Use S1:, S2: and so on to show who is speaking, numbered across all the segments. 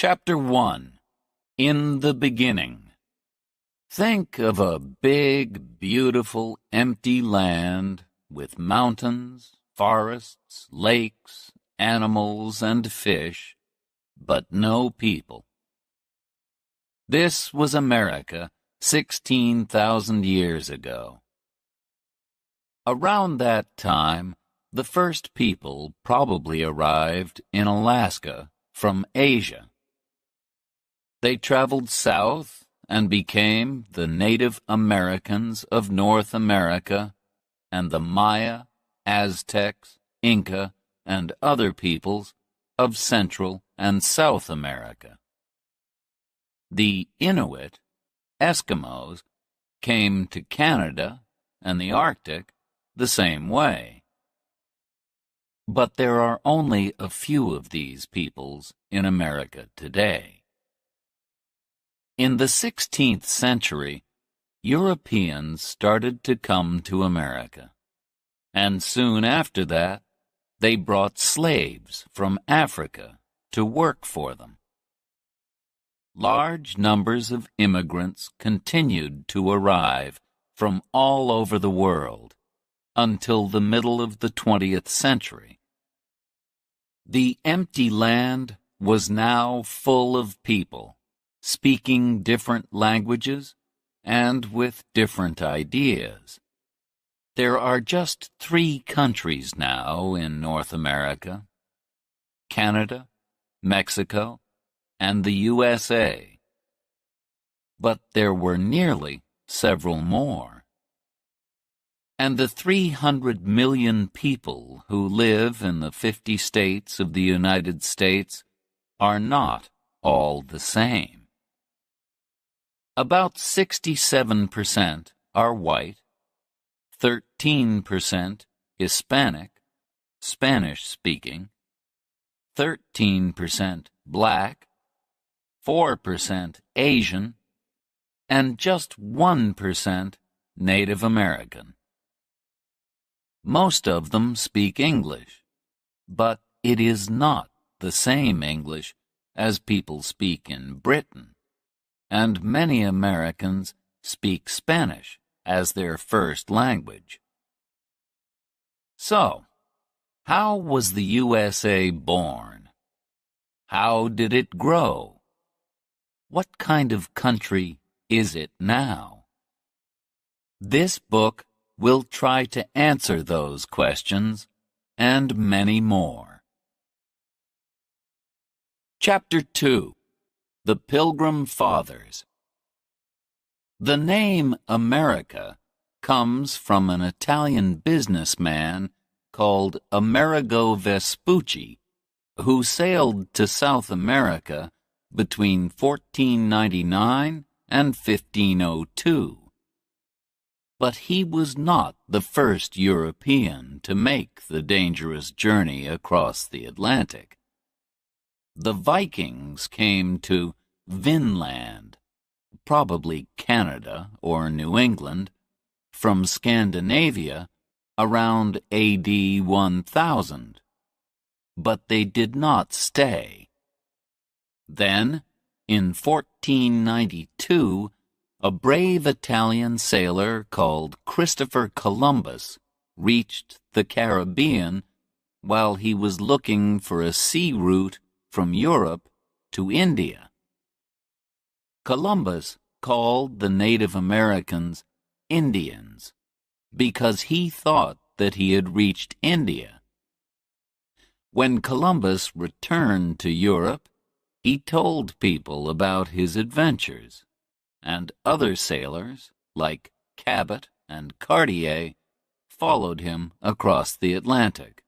S1: Chapter 1. In the Beginning. Think of a big, beautiful, empty land with mountains, forests, lakes, animals, and fish, but no people. This was America 16,000 years ago. Around that time, the first people probably arrived in Alaska from Asia. They traveled south and became the Native Americans of North America and the Maya, Aztecs, Inca, and other peoples of Central and South America. The Inuit, Eskimos, came to Canada and the Arctic the same way. But there are only a few of these peoples in America today. In the 16th century, Europeans started to come to America, and soon after that, they brought slaves from Africa to work for them. Large numbers of immigrants continued to arrive from all over the world until the middle of the 20th century. The empty land was now full of people, speaking different languages and with different ideas. There are just 3 countries now in North America: Canada, Mexico, and the USA. But there were nearly several more. And the 300 million people who live in the 50 states of the United States are not all the same. About 67% are white, 13% Hispanic, Spanish-speaking, 13% black, 4% Asian, and just 1% Native American. Most of them speak English, but it is not the same English as people speak in Britain, and many Americans speak Spanish as their first language. So, how was the USA born? How did it grow? What kind of country is it now? This book will try to answer those questions and many more. Chapter 2. The Pilgrim Fathers. The name America comes from an Italian businessman called Amerigo Vespucci, who sailed to South America between 1499 and 1502. But he was not the first European to make the dangerous journey across the Atlantic. The Vikings came to Vinland, probably Canada or New England, from Scandinavia around AD 1000, but they did not stay. Then, in 1492, a brave Italian sailor called Christopher Columbus reached the Caribbean while he was looking for a sea route from Europe to India. Columbus called the Native Americans Indians because he thought that he had reached India. When Columbus returned to Europe, he told people about his adventures, and other sailors, like Cabot and Cartier, followed him across the Atlantic.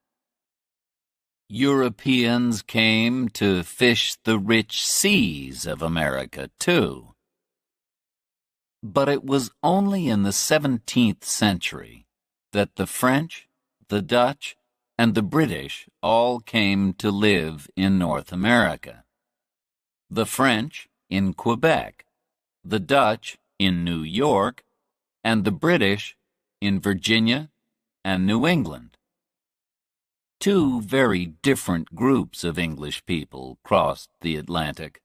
S1: Europeans came to fish the rich seas of America, too. But it was only in the 17th century that the French, the Dutch, and the British all came to live in North America. The French in Quebec, the Dutch in New York, and the British in Virginia and New England. Two very different groups of English people crossed the Atlantic.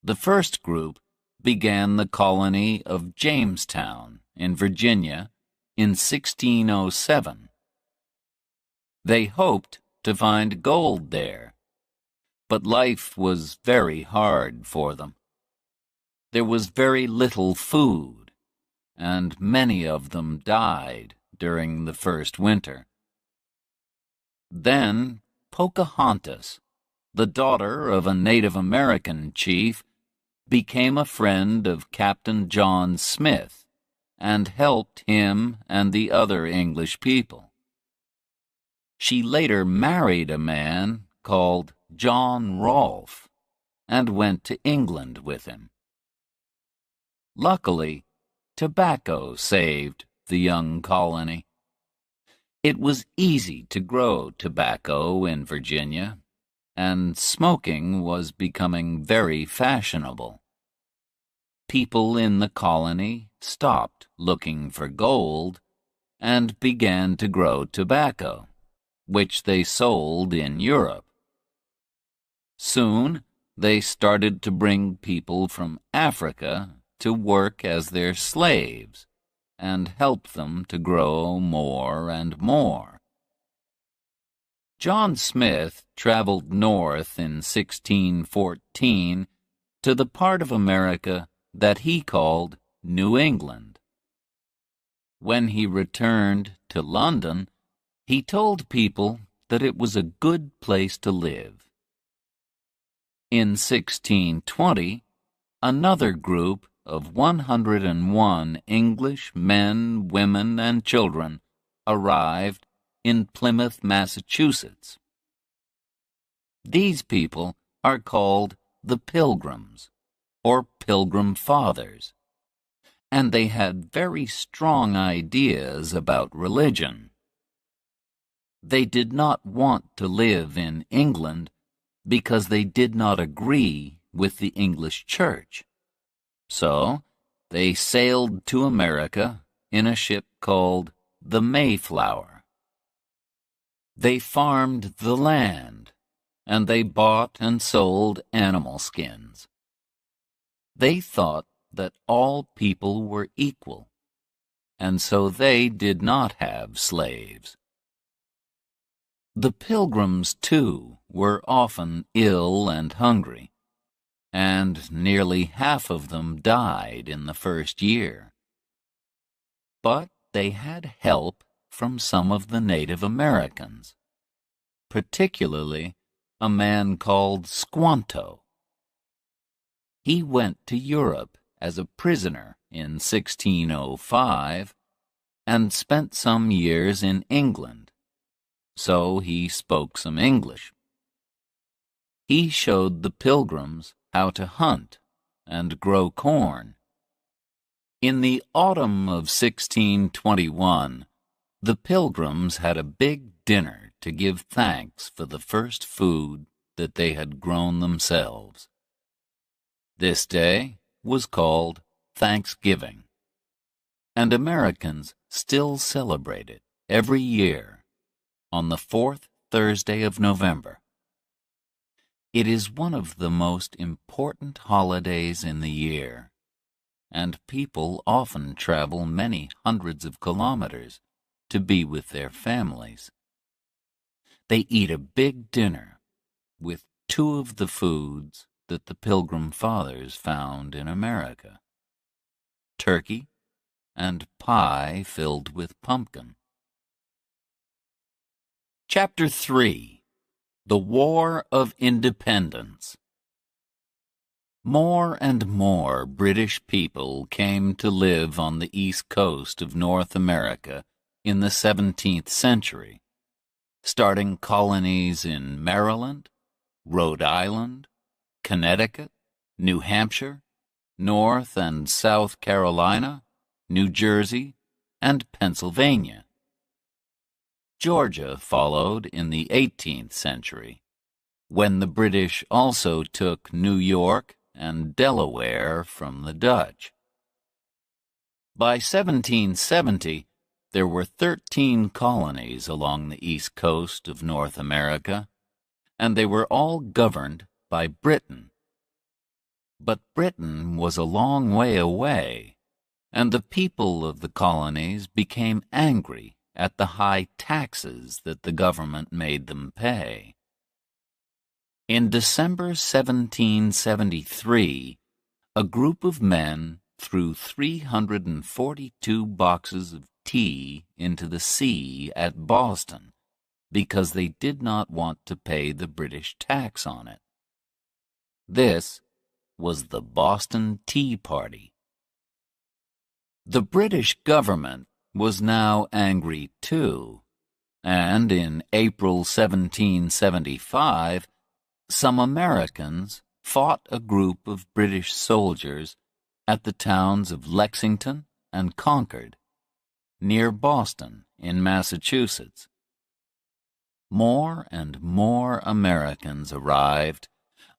S1: The first group began the colony of Jamestown in Virginia in 1607. They hoped to find gold there, but life was very hard for them. There was very little food, and many of them died during the first winter. Then Pocahontas, the daughter of a Native American chief, became a friend of Captain John Smith and helped him and the other English people. She later married a man called John Rolfe and went to England with him. Luckily, tobacco saved the young colony. It was easy to grow tobacco in Virginia, and smoking was becoming very fashionable. People in the colony stopped looking for gold and began to grow tobacco, which they sold in Europe. Soon, they started to bring people from Africa to work as their slaves and help them to grow more and more. John Smith traveled north in 1614 to the part of America that he called New England. When he returned to London, he told people that it was a good place to live. In 1620, another group of 101 English men, women, and children arrived in Plymouth, Massachusetts. These people are called the Pilgrims, or Pilgrim Fathers, and they had very strong ideas about religion. They did not want to live in England because they did not agree with the English Church. So, they sailed to America in a ship called the Mayflower. They farmed the land, and they bought and sold animal skins. They thought that all people were equal, and so they did not have slaves. The Pilgrims, too, were often ill and hungry, and nearly half of them died in the first year. But they had help from some of the Native Americans, particularly a man called Squanto. He went to Europe as a prisoner in 1605 and spent some years in England, so he spoke some English. He showed the Pilgrims how to hunt and grow corn. In the autumn of 1621, the Pilgrims had a big dinner to give thanks for the first food that they had grown themselves. This day was called Thanksgiving, and Americans still celebrate it every year on the fourth Thursday of November. It is one of the most important holidays in the year, and people often travel many hundreds of kilometers to be with their families. They eat a big dinner with two of the foods that the Pilgrim Fathers found in America: turkey and pie filled with pumpkin. Chapter 3. The War of Independence. More and more British people came to live on the east coast of North America in the 17th century, starting colonies in Maryland, Rhode Island, Connecticut, New Hampshire, North and South Carolina, New Jersey, and Pennsylvania. Georgia followed in the 18th century, when the British also took New York and Delaware from the Dutch. By 1770, there were 13 colonies along the east coast of North America, and they were all governed by Britain. But Britain was a long way away, and the people of the colonies became angry at the high taxes that the government made them pay. In December 1773, a group of men threw 342 boxes of tea into the sea at Boston because they did not want to pay the British tax on it. This was the Boston Tea Party. The British government was now angry too, and in April 1775, some Americans fought a group of British soldiers at the towns of Lexington and Concord, near Boston in Massachusetts. More and more Americans arrived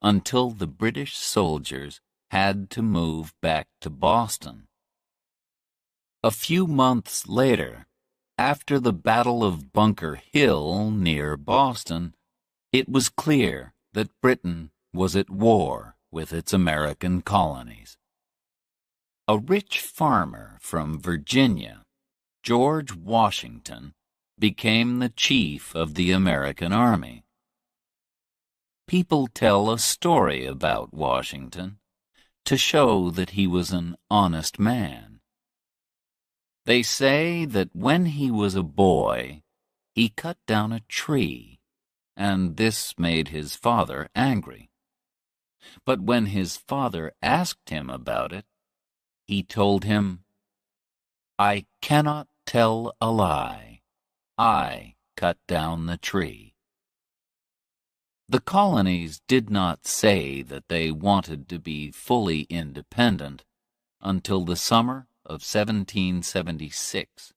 S1: until the British soldiers had to move back to Boston. A few months later, after the Battle of Bunker Hill near Boston, it was clear that Britain was at war with its American colonies. A rich farmer from Virginia, George Washington, became the chief of the American army. People tell a story about Washington to show that he was an honest man. They say that when he was a boy, he cut down a tree, and this made his father angry. But when his father asked him about it, he told him, "I cannot tell a lie. I cut down the tree." The colonies did not say that they wanted to be fully independent until the summer of 1776.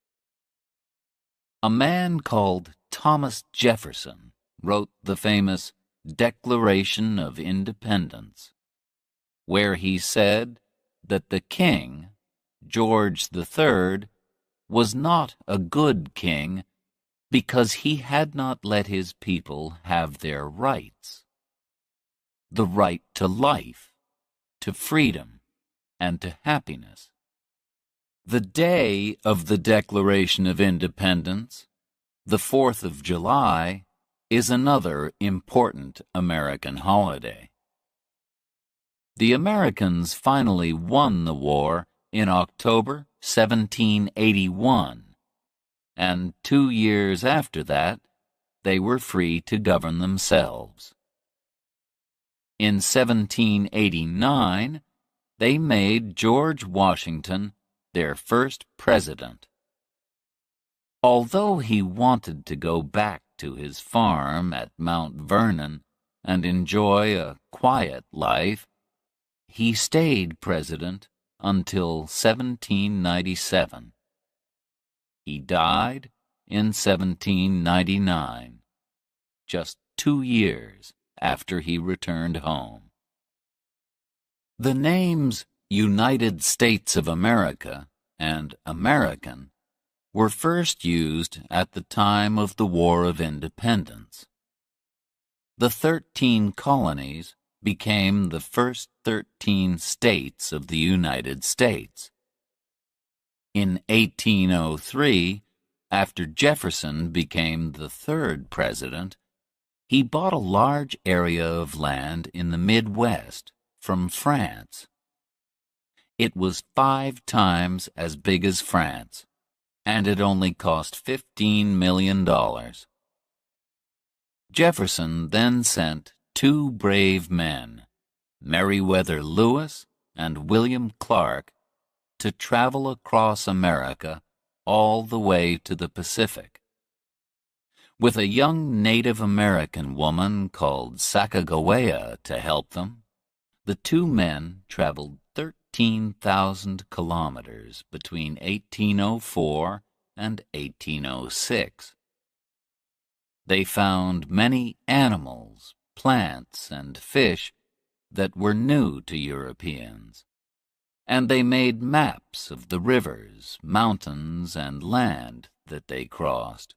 S1: A man called Thomas Jefferson wrote the famous Declaration of Independence, where he said that the king, George III, was not a good king because he had not let his people have their rights. The right to life, to freedom, and to happiness. The day of the Declaration of Independence, the 4th of July, is another important American holiday. The Americans finally won the war in October 1781, and 2 years after that, they were free to govern themselves. In 1789, they made George Washington their first president. Although he wanted to go back to his farm at Mount Vernon and enjoy a quiet life, he stayed president until 1797. He died in 1799, just 2 years after he returned home. The names United States of America and American were first used at the time of the War of Independence. The 13 colonies became the first 13 states of the United States. In 1803, after Jefferson became the third president, he bought a large area of land in the Midwest from France. It was 5 times as big as France, and it only cost $15 million. Jefferson then sent 2 brave men, Meriwether Lewis and William Clark, to travel across America all the way to the Pacific. With a young Native American woman called Sacagawea to help them, the 2 men traveled 13,000 kilometers between 1804 and 1806. They found many animals, plants, and fish that were new to Europeans. and they made maps of the rivers, mountains, and land that they crossed.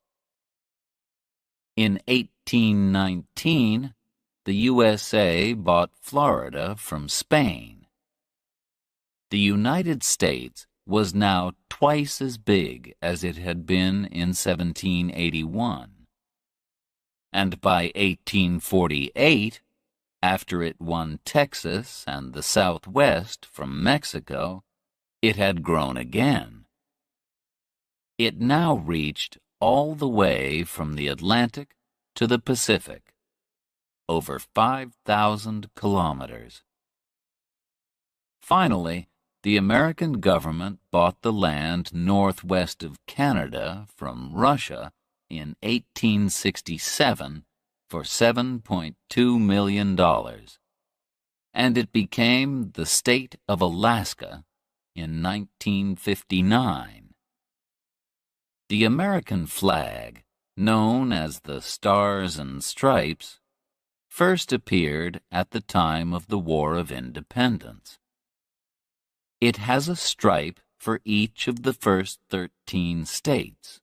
S1: In 1819, the USA bought Florida from Spain. The United States was now twice as big as it had been in 1781. And by 1848, after it won Texas and the Southwest from Mexico, it had grown again. It now reached all the way from the Atlantic to the Pacific, over 5,000 kilometers. Finally, the American government bought the land northwest of Canada from Russia in 1867 for $7.2 million, and it became the state of Alaska in 1959. The American flag, known as the Stars and Stripes, first appeared at the time of the War of Independence. It has a stripe for each of the first 13 states,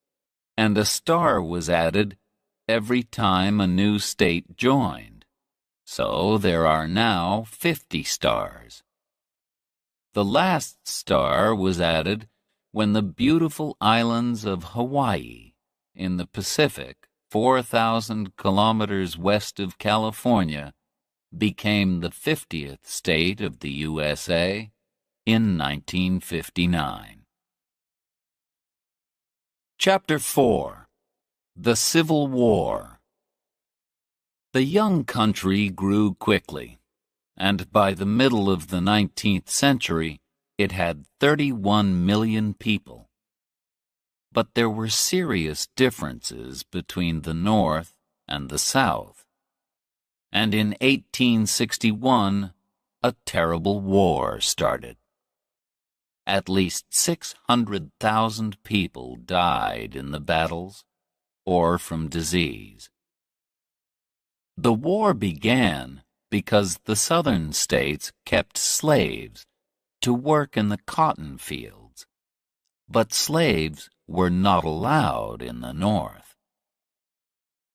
S1: and a star was added every time a new state joined, so there are now 50 stars. The last star was added when the beautiful islands of Hawaii in the Pacific, 4,000 kilometers west of California, became the 50th state of the USA in 1959. Chapter 4. The Civil War. The young country grew quickly, and by the middle of the 19th century, it had 31 million people. But there were serious differences between the North and the South, and in 1861, a terrible war started. At least 600,000 people died in the battles or from disease. The war began because the southern states kept slaves to work in the cotton fields, but slaves were not allowed in the North.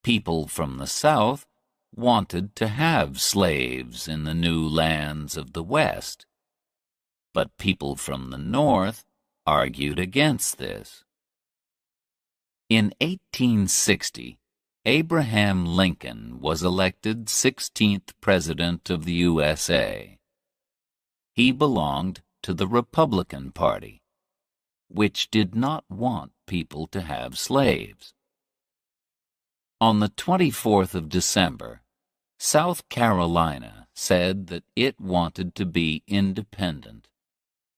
S1: People from the South wanted to have slaves in the new lands of the West, but people from the North argued against this. In 1860, Abraham Lincoln was elected 16th President of the USA. He belonged to the Republican Party, which did not want people to have slaves. On the 24th of December, South Carolina said that it wanted to be independent,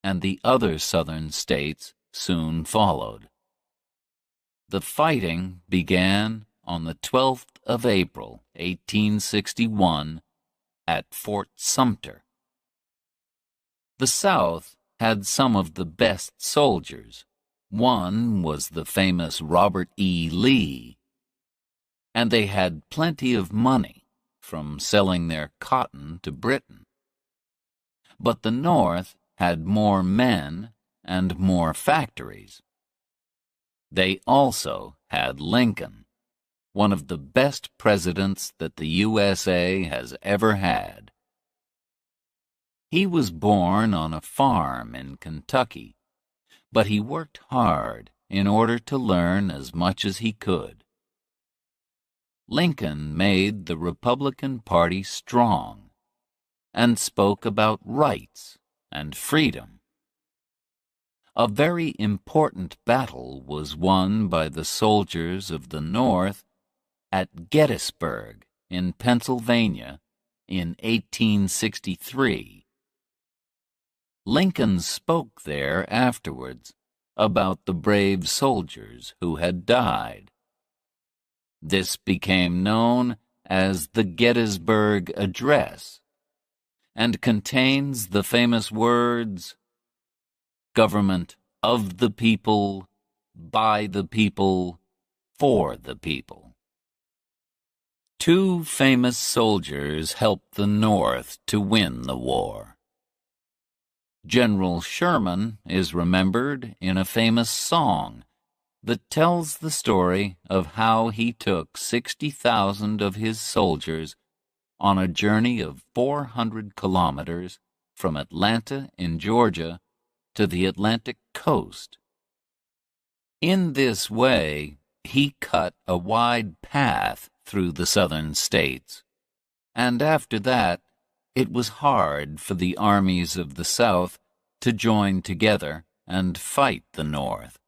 S1: and the other southern states soon followed. The fighting began on the 12th of April, 1861, at Fort Sumter. The South had some of the best soldiers. One was the famous Robert E. Lee, and they had plenty of money from selling their cotton to Britain. But the North had more men and more factories. They also had Lincoln, one of the best presidents that the USA has ever had. He was born on a farm in Kentucky, but he worked hard in order to learn as much as he could. Lincoln made the Republican Party strong and spoke about rights and freedom. A very important battle was won by the soldiers of the North at Gettysburg in Pennsylvania in 1863. Lincoln spoke there afterwards about the brave soldiers who had died. This became known as the Gettysburg Address and contains the famous words, "Government of the people, by the people, for the people." Two famous soldiers helped the North to win the war. General Sherman is remembered in a famous song that tells the story of how he took 60,000 of his soldiers on a journey of 400 kilometers from Atlanta in Georgia to the Atlantic coast. In this way, he cut a wide path through the southern states, and after that, it was hard for the armies of the South to join together and fight the North.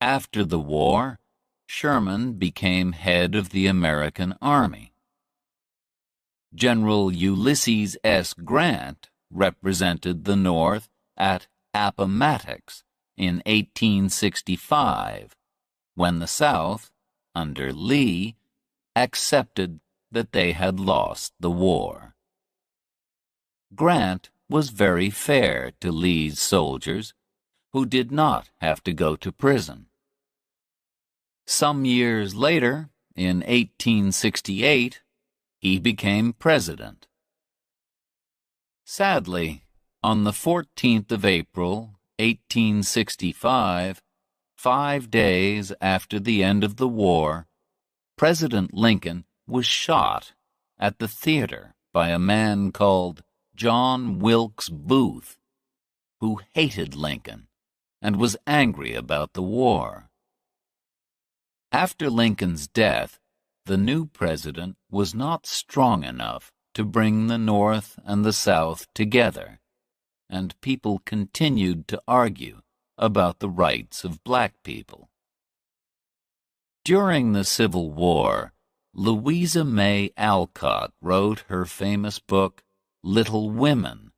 S1: After the war, Sherman became head of the American Army. General Ulysses S. Grant represented the North at Appomattox in 1865, when the South, under Lee, accepted that they had lost the war. Grant was very fair to Lee's soldiers, who did not have to go to prison. Some years later, in 1868, he became president. Sadly, on the 14th of April, 1865, 5 days after the end of the war, President Lincoln was shot at the theater by a man called John Wilkes Booth, who hated Lincoln and was angry about the war. After Lincoln's death, the new president was not strong enough to bring the North and the South together, and people continued to argue about the rights of black people. During the Civil War, Louisa May Alcott wrote her famous book, Little Women,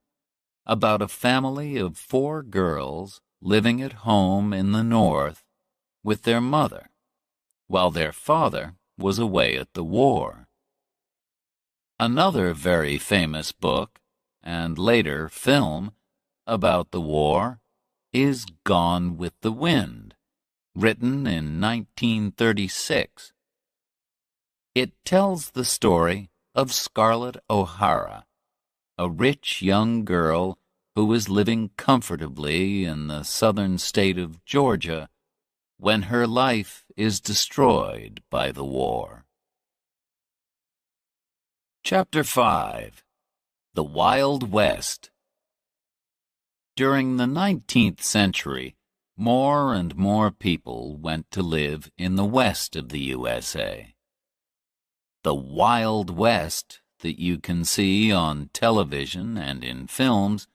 S1: about a family of 4 girls living at home in the North with their mother, while their father was away at the war. Another very famous book, and later film, about the war is Gone with the Wind, written in 1936. It tells the story of Scarlett O'Hara, a rich young girl who was living comfortably in the southern state of Georgia when her life is destroyed by the war. Chapter 5. The Wild West. During the 19th century, more and more people went to live in the west of the USA. The Wild West that you can see on television and in films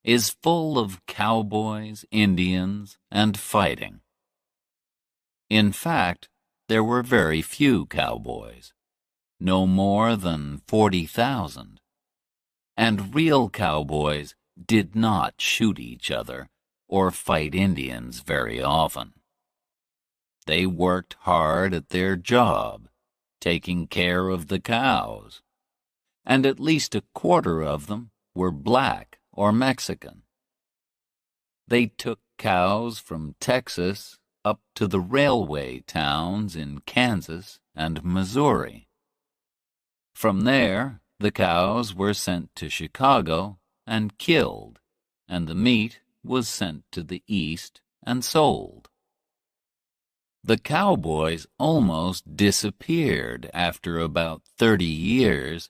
S1: is full of cowboys, Indians, and fighting. In fact, there were very few cowboys, no more than 40,000, and real cowboys did not shoot each other or fight Indians very often. They worked hard at their job, taking care of the cows, and at least a quarter of them were black or Mexican. They took cows from Texas up to the railway towns in Kansas and Missouri. From there, the cows were sent to Chicago and killed, and the meat was sent to the East and sold. The cowboys almost disappeared after about 30 years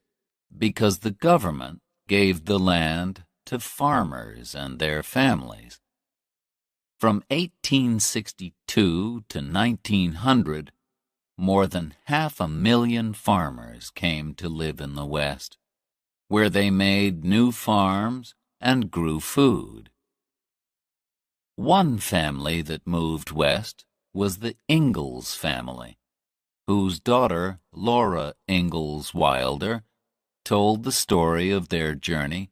S1: because the government gave the land to farmers and their families. From 1862 to 1900, more than 500,000 farmers came to live in the West, where they made new farms and grew food. One family that moved west was the Ingalls family, whose daughter, Laura Ingalls Wilder, told the story of their journey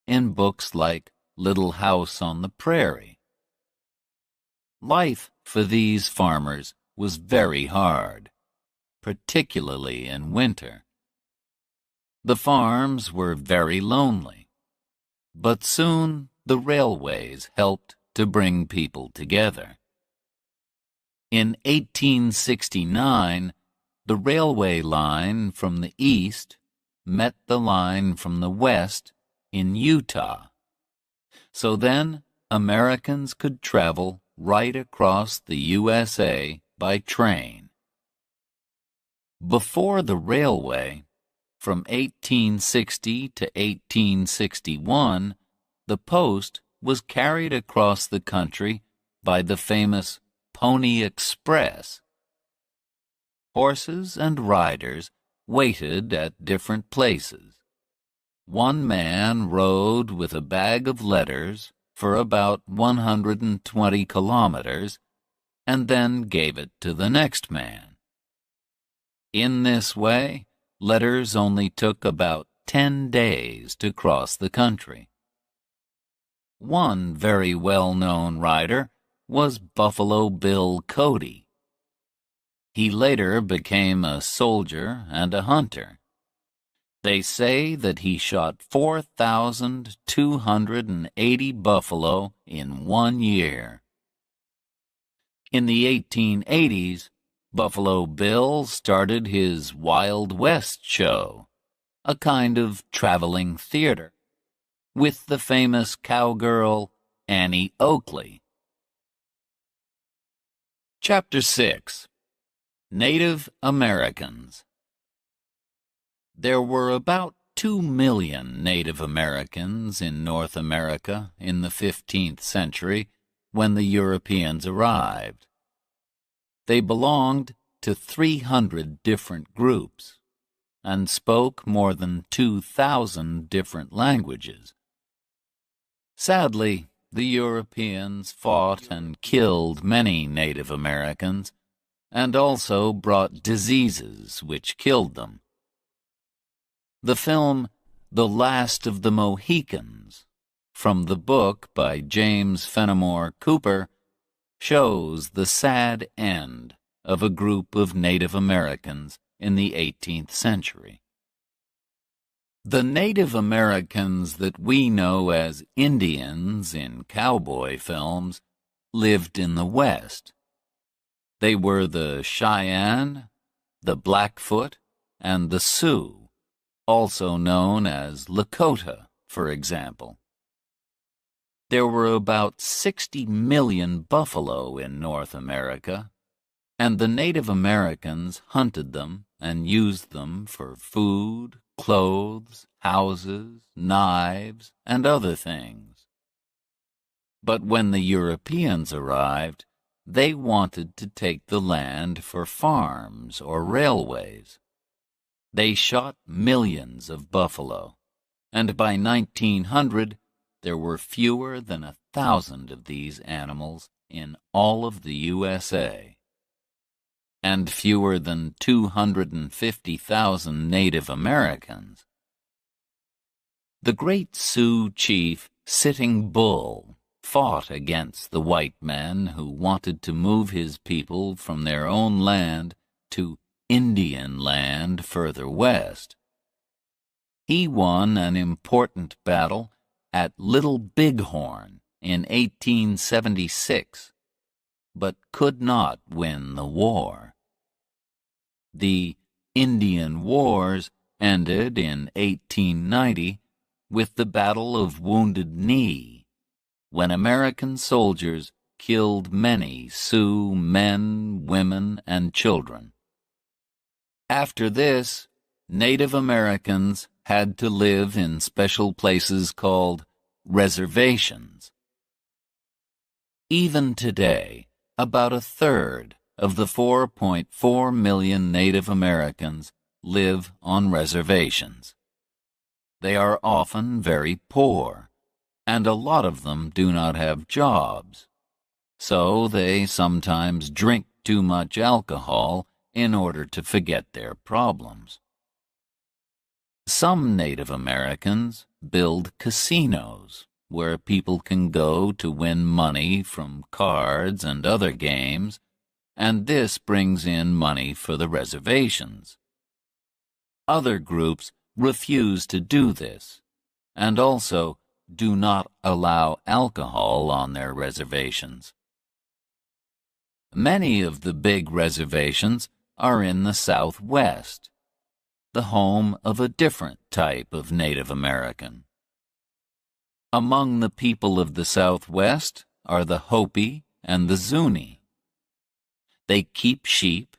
S1: in books like Little House on the Prairie. Life for these farmers was very hard, particularly in winter. The farms were very lonely, but soon the railways helped to bring people together. In 1869, the railway line from the east met the line from the west in Utah So then Americans could travel right across the USA by train. Before the railway, from 1860 to 1861, the post was carried across the country by the famous Pony Express. Horses and riders waited at different places. One man rode with a bag of letters for about 120 kilometers and then gave it to the next man. In this way, letters only took about 10 days to cross the country. One very well-known rider was Buffalo Bill Cody. He later became a soldier and a hunter. They say that he shot 4,280 buffalo in 1 year. In the 1880s, Buffalo Bill started his Wild West show, a kind of traveling theater, with the famous cowgirl Annie Oakley. Chapter 6. Native Americans. There were about 2 million Native Americans in North America in the 15th century when the Europeans arrived. They belonged to 300 different groups and spoke more than 2,000 different languages. Sadly, the Europeans fought and killed many Native Americans and also brought diseases which killed them. The film The Last of the Mohicans, from the book by James Fenimore Cooper, shows the sad end of a group of Native Americans in the 18th century. The Native Americans that we know as Indians in cowboy films lived in the West. They were the Cheyenne, the Blackfoot, and the Sioux, also known as Lakota, for example. There were about 60 million buffalo in North America, and the Native Americans hunted them and used them for food, clothes, houses, knives, and other things. But when the Europeans arrived, they wanted to take the land for farms or railways. They shot millions of buffalo, and by 1900 there were fewer than 1,000 of these animals in all of the USA, and fewer than 250,000 Native Americans. The great Sioux chief Sitting Bull fought against the white men who wanted to move his people from their own land to Indian land further west. He won an important battle at Little Bighorn in 1876, but could not win the war. The Indian Wars ended in 1890 with the Battle of Wounded Knee, when American soldiers killed many Sioux men, women, and children. After this, Native Americans had to live in special places called reservations. Even today, about a third of the 4.4 million Native Americans live on reservations. They are often very poor, and a lot of them do not have jobs, so they sometimes drink too much alcohol in order to forget their problems. Some Native Americans build casinos where people can go to win money from cards and other games, and this brings in money for the reservations. Other groups refuse to do this, and also do not allow alcohol on their reservations. Many of the big reservations are in the Southwest, the home of a different type of Native American. Among the people of the Southwest are the Hopi and the Zuni. They keep sheep,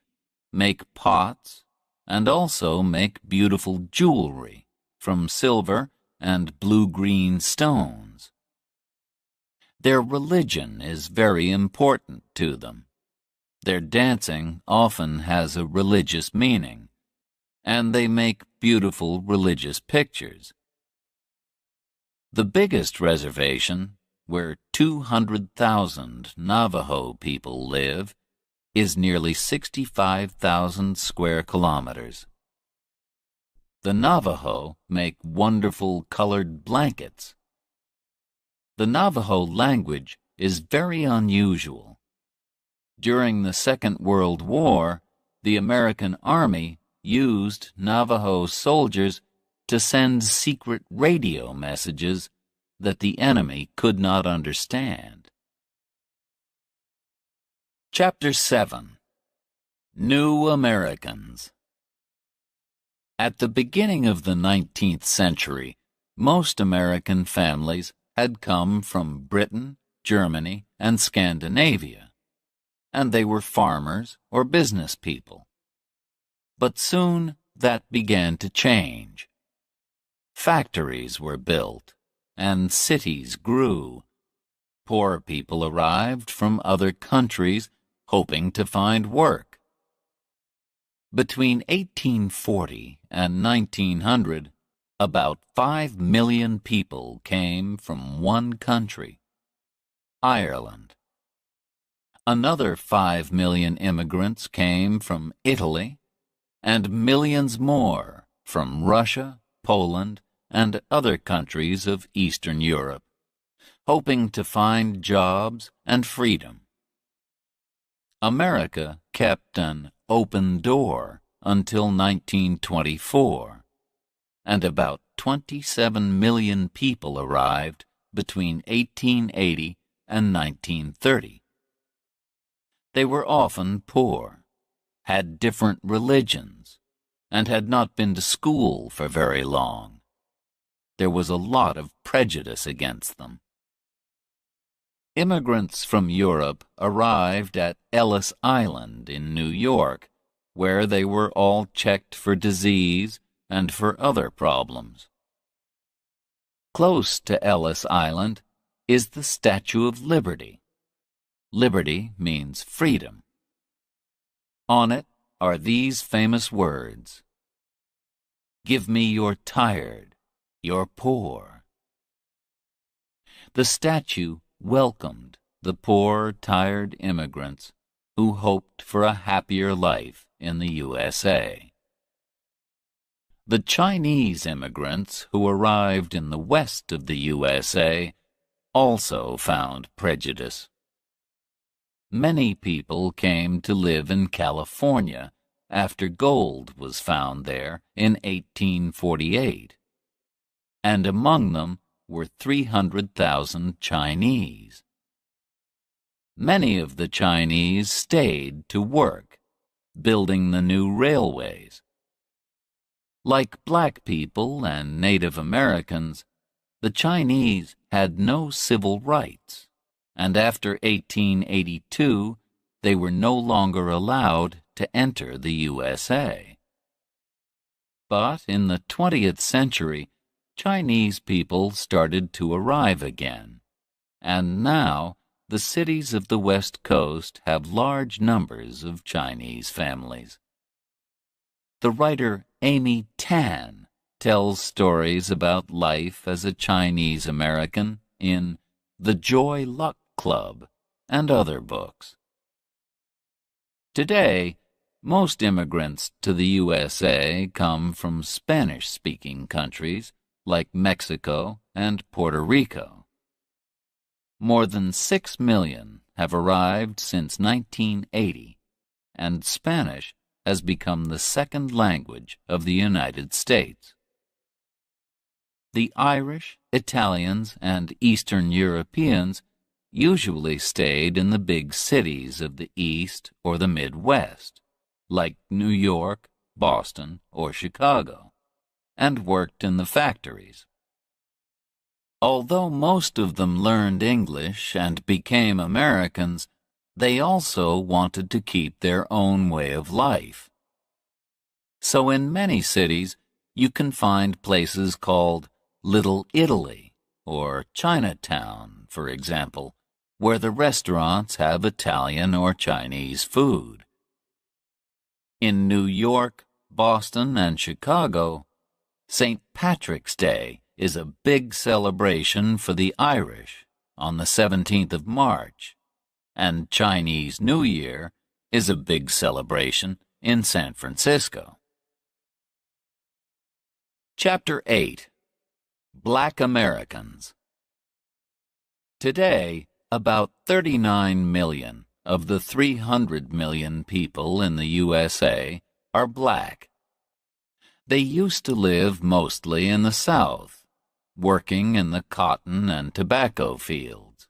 S1: make pots, and also make beautiful jewelry from silver and blue-green stones. Their religion is very important to them. Their dancing often has a religious meaning, and they make beautiful religious pictures. The biggest reservation, where 200,000 Navajo people live, is nearly 65,000 square kilometers. The Navajo make wonderful colored blankets. The Navajo language is very unusual. During the Second World War, the American Army used Navajo soldiers to send secret radio messages that the enemy could not understand. Chapter 7. New Americans. At the beginning of the 19th century, most American families had come from Britain, Germany, and Scandinavia, and they were farmers or business people. But soon that began to change. Factories were built, and cities grew. Poor people arrived from other countries hoping to find work. Between 1840 and 1900, about 5 million people came from one country, Ireland. Another 5 million immigrants came from Italy, and millions more from Russia, Poland, and other countries of Eastern Europe, hoping to find jobs and freedom. America kept an open door until 1924, and about 27 million people arrived between 1880 and 1930. They were often poor, had different religions, and had not been to school for very long. There was a lot of prejudice against them. Immigrants from Europe arrived at Ellis Island in New York, where they were all checked for disease and for other problems. Close to Ellis Island is the Statue of Liberty. Liberty means freedom. On it are these famous words: "Give me your tired, your poor." The statue welcomed the poor, tired immigrants who hoped for a happier life in the USA. The Chinese immigrants who arrived in the west of the USA also found prejudice. Many people came to live in California after gold was found there in 1848, and among them were 300,000 Chinese. Many of the Chinese stayed to work, building the new railways. Like black people and Native Americans, the Chinese had no civil rights, and after 1882 they were no longer allowed to enter the USA. But in the 20th century, Chinese people started to arrive again, and now the cities of the West Coast have large numbers of Chinese families. The writer Amy Tan tells stories about life as a Chinese American in The Joy Luck Club and other books. Today, most immigrants to the USA come from Spanish-speaking countries like Mexico and Puerto Rico. More than 6 million have arrived since 1980, and Spanish has become the second language of the United States. The Irish, Italians, and Eastern Europeans usually stayed in the big cities of the East or the Midwest, like New York, Boston, or Chicago, and worked in the factories. Although most of them learned English and became Americans, they also wanted to keep their own way of life. So in many cities, you can find places called Little Italy or Chinatown, for example, where the restaurants have Italian or Chinese food. In New York, Boston, and Chicago, St. Patrick's Day is a big celebration for the Irish on the 17th of March, and Chinese New Year is a big celebration in San Francisco. Chapter 8. Black Americans. Today, about 39 million of the 300 million people in the USA are black. They used to live mostly in the South, working in the cotton and tobacco fields.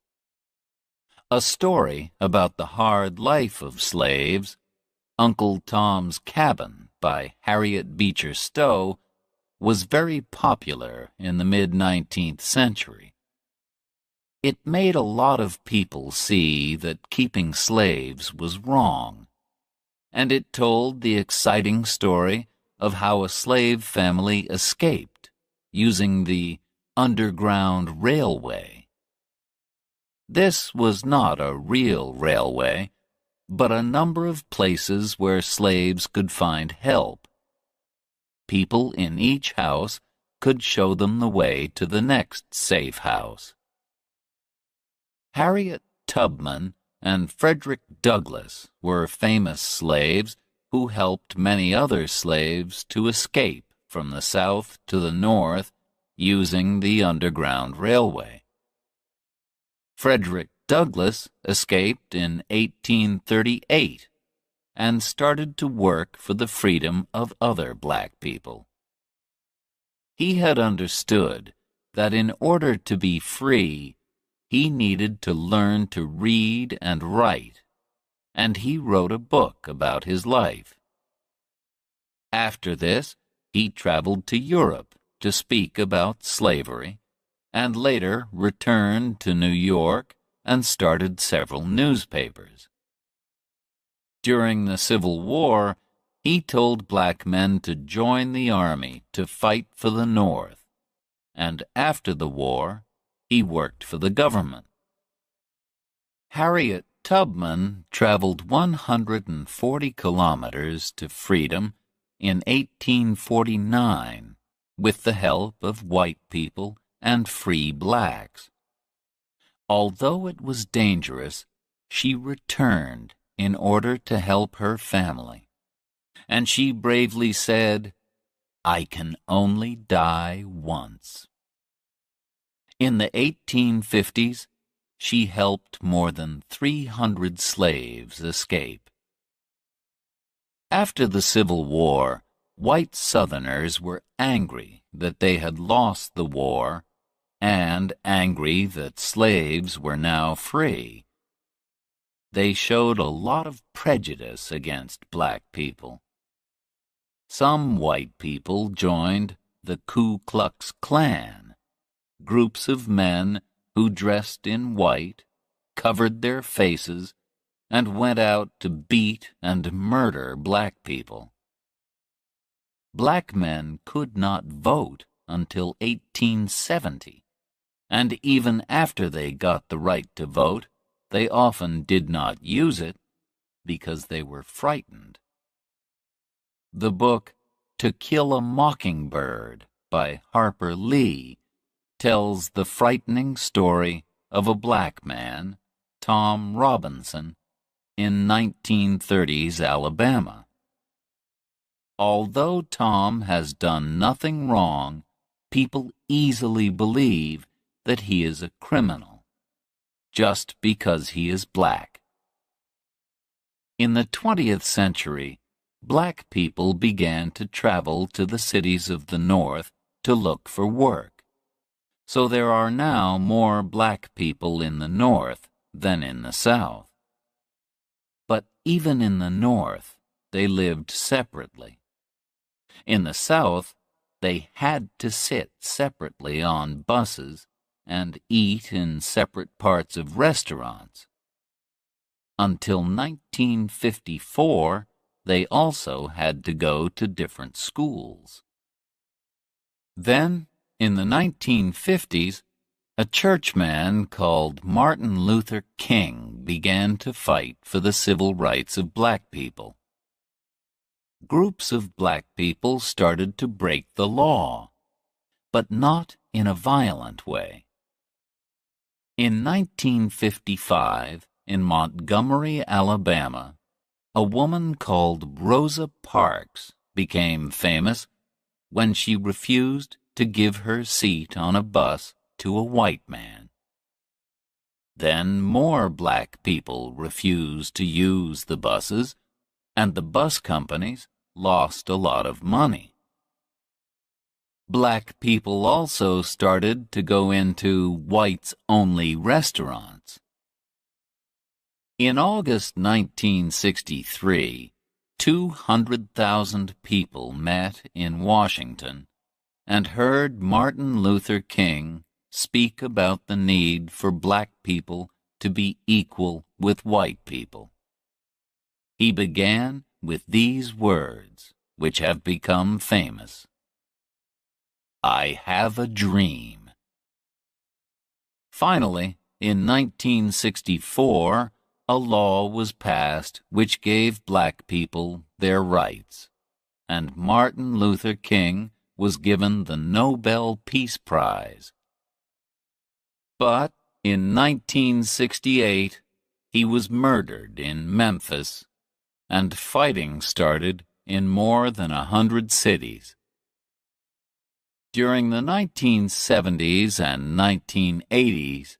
S1: A story about the hard life of slaves, Uncle Tom's Cabin by Harriet Beecher Stowe, was very popular in the mid-19th century. It made a lot of people see that keeping slaves was wrong, and it told the exciting story of how a slave family escaped using the Underground Railway. This was not a real railway, but a number of places where slaves could find help. People in each house could show them the way to the next safe house. Harriet Tubman and Frederick Douglass were famous slaves who helped many other slaves to escape from the South to the North using the Underground Railway. Frederick Douglass escaped in 1838 and started to work for the freedom of other black people. He had understood that in order to be free, he needed to learn to read and write, and he wrote a book about his life. After this, he traveled to Europe to speak about slavery, and later returned to New York and started several newspapers. During the Civil War, he told black men to join the army to fight for the North, and after the war, he worked for the government. Harriet Tubman traveled 140 kilometers to freedom in 1849 with the help of white people and free blacks. Although it was dangerous, she returned in order to help her family, and she bravely said, "I can only die once." In the 1850s, she helped more than 300 slaves escape. After the Civil War, white Southerners were angry that they had lost the war and angry that slaves were now free. They showed a lot of prejudice against black people. Some white people joined the Ku Klux Klan, groups of men who dressed in white, covered their faces, and went out to beat and murder black people. Black men could not vote until 1870, and even after they got the right to vote, they often did not use it because they were frightened. The book To Kill a Mockingbird by Harper Lee tells the frightening story of a black man, Tom Robinson, in 1930s Alabama. Although Tom has done nothing wrong, people easily believe that he is a criminal, just because he is black. In the 20th century, black people began to travel to the cities of the North to look for work. So there are now more black people in the North than in the South. But even in the North, they lived separately. In the South, they had to sit separately on buses and eat in separate parts of restaurants. Until 1954, they also had to go to different schools. Then, in the 1950s, a churchman called Martin Luther King began to fight for the civil rights of black people. Groups of black people started to break the law, but not in a violent way. In 1955, in Montgomery, Alabama, a woman called Rosa Parks became famous when she refused to give her seat on a bus to a white man. Then more black people refused to use the buses, and the bus companies lost a lot of money. Black people also started to go into whites-only restaurants. In August 1963, 200,000 people met in Washington and heard Martin Luther King speak about the need for black people to be equal with white people. He began with these words, which have become famous: "I have a dream." Finally, in 1964, a law was passed which gave black people their rights, and Martin Luther King was given the Nobel Peace Prize. But in 1968, he was murdered in Memphis, and fighting started in more than 100 cities. During the 1970s and 1980s,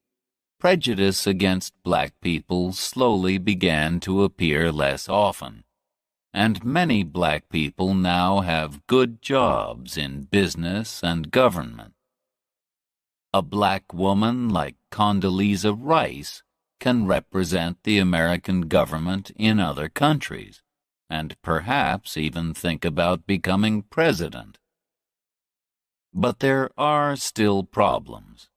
S1: prejudice against black people slowly began to appear less often, and many black people now have good jobs in business and government. A black woman like Condoleezza Rice can represent the American government in other countries, and perhaps even think about becoming president. But there are still problems.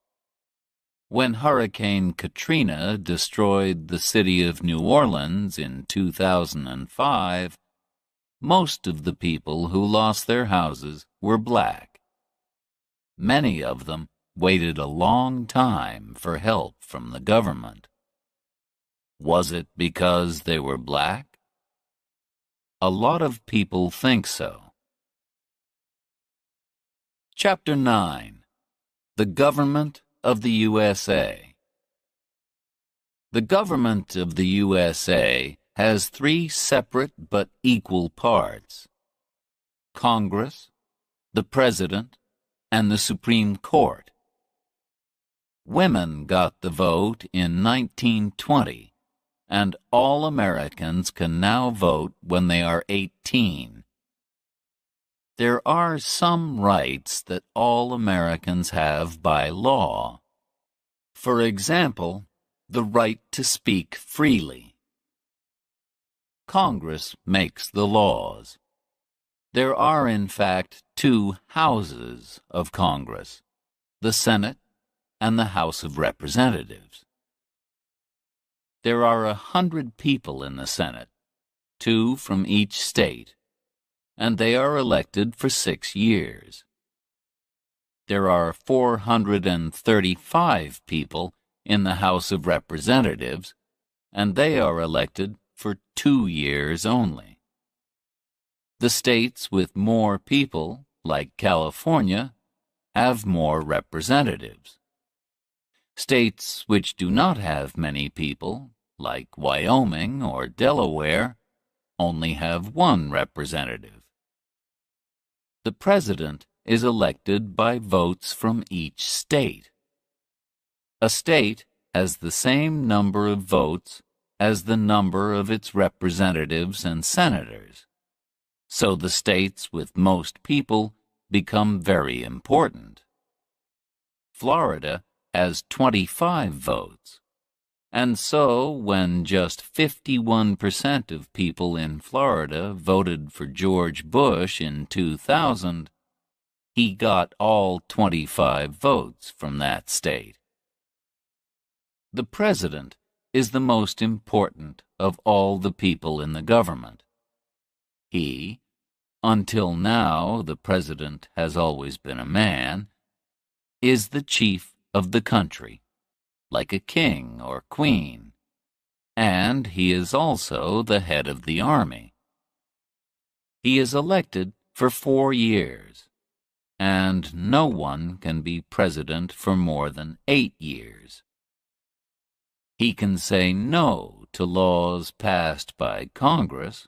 S1: When Hurricane Katrina destroyed the city of New Orleans in 2005, most of the people who lost their houses were black. Many of them waited a long time for help from the government. Was it because they were black? A lot of people think so. Chapter 9. The Government of the USA. The government of the USA has three separate but equal parts: Congress, the President, and the Supreme Court. Women got the vote in 1920, and all Americans can now vote when they are 18. There are some rights that all Americans have by law. For example, the right to speak freely. Congress makes the laws. There are, in fact, two houses of Congress, the Senate and the House of Representatives. There are 100 people in the Senate, 2 from each state, and they are elected for 6 years. There are 435 people in the House of Representatives, and they are elected for 2 years only. The states with more people, like California, have more representatives. States which do not have many people, like Wyoming or Delaware, only have 1 representative. The president is elected by votes from each state. A state has the same number of votes as the number of its representatives and senators, so the states with most people become very important. Florida has 25 votes, and so when just 51% of people in Florida voted for George Bush in 2000, he got all 25 votes from that state. The president is the most important of all the people in the government. He, until now the president has always been a man, is the chief of the country, like a king or queen, and he is also the head of the army. He is elected for 4 years, and no one can be president for more than 8 years. He can say no to laws passed by Congress,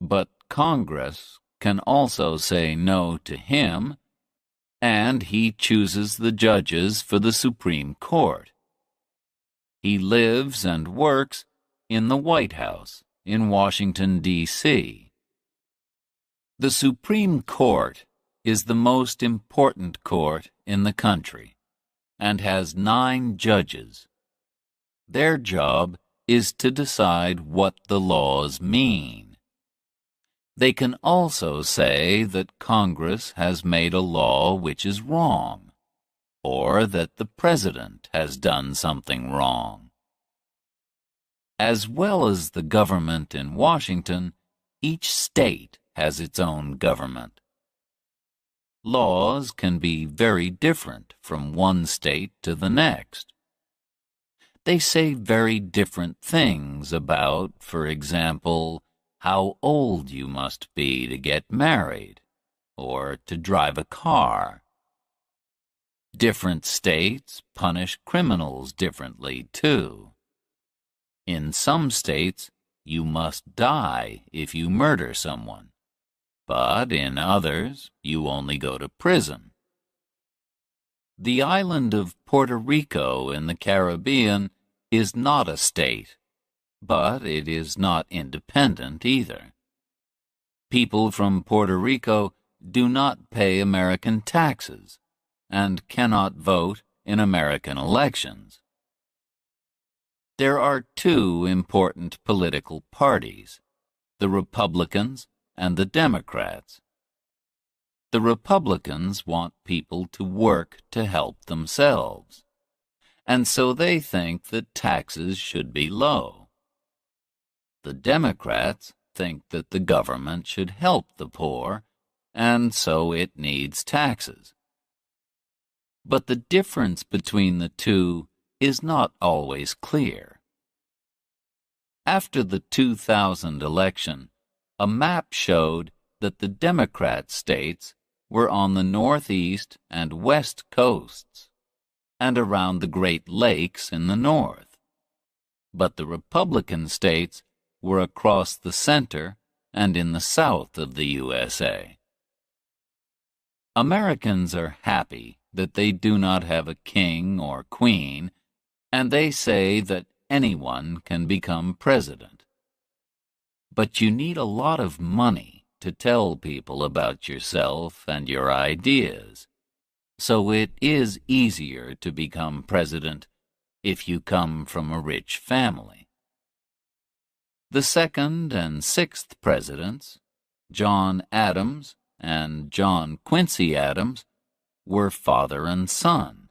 S1: but Congress can also say no to him, and he chooses the judges for the Supreme Court. He lives and works in the White House in Washington, D.C. The Supreme Court is the most important court in the country and has 9 judges. Their job is to decide what the laws mean. They can also say that Congress has made a law which is wrong, or that the president has done something wrong. As well as the government in Washington, each state has its own government. Laws can be very different from one state to the next. They say very different things about, for example, how old you must be to get married, or to drive a car. Different states punish criminals differently, too. In some states, you must die if you murder someone, but in others, you only go to prison. The island of Puerto Rico in the Caribbean is not a state, but it is not independent either. People from Puerto Rico do not pay American taxes and cannot vote in American elections. There are 2 important political parties, the Republicans and the Democrats. The Republicans want people to work to help themselves, and so they think that taxes should be low. The Democrats think that the government should help the poor, and so it needs taxes. But the difference between the 2 is not always clear. After the 2000 election, a map showed that the Democrat states were on the northeast and west coasts, and around the Great Lakes in the north. But the Republican states were across the center and in the south of the USA. Americans are happy that they do not have a king or queen, and they say that anyone can become president. But you need a lot of money to tell people about yourself and your ideas, so it is easier to become president if you come from a rich family. The 2nd and 6th presidents, John Adams and John Quincy Adams, were father and son,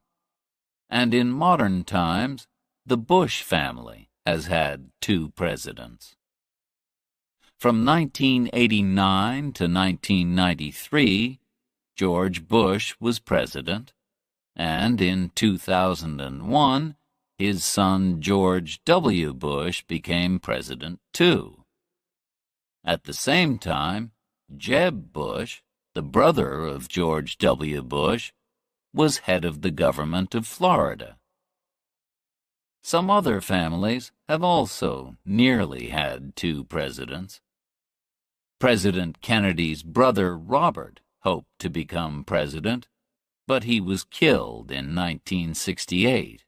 S1: and in modern times, the Bush family has had 2 presidents. From 1989 to 1993, George Bush was president, and in 2001, his son George W. Bush became president too. At the same time, Jeb Bush, the brother of George W. Bush, was head of the government of Florida. Some other families have also nearly had 2 presidents. President Kennedy's brother Robert hoped to become president, but he was killed in 1968.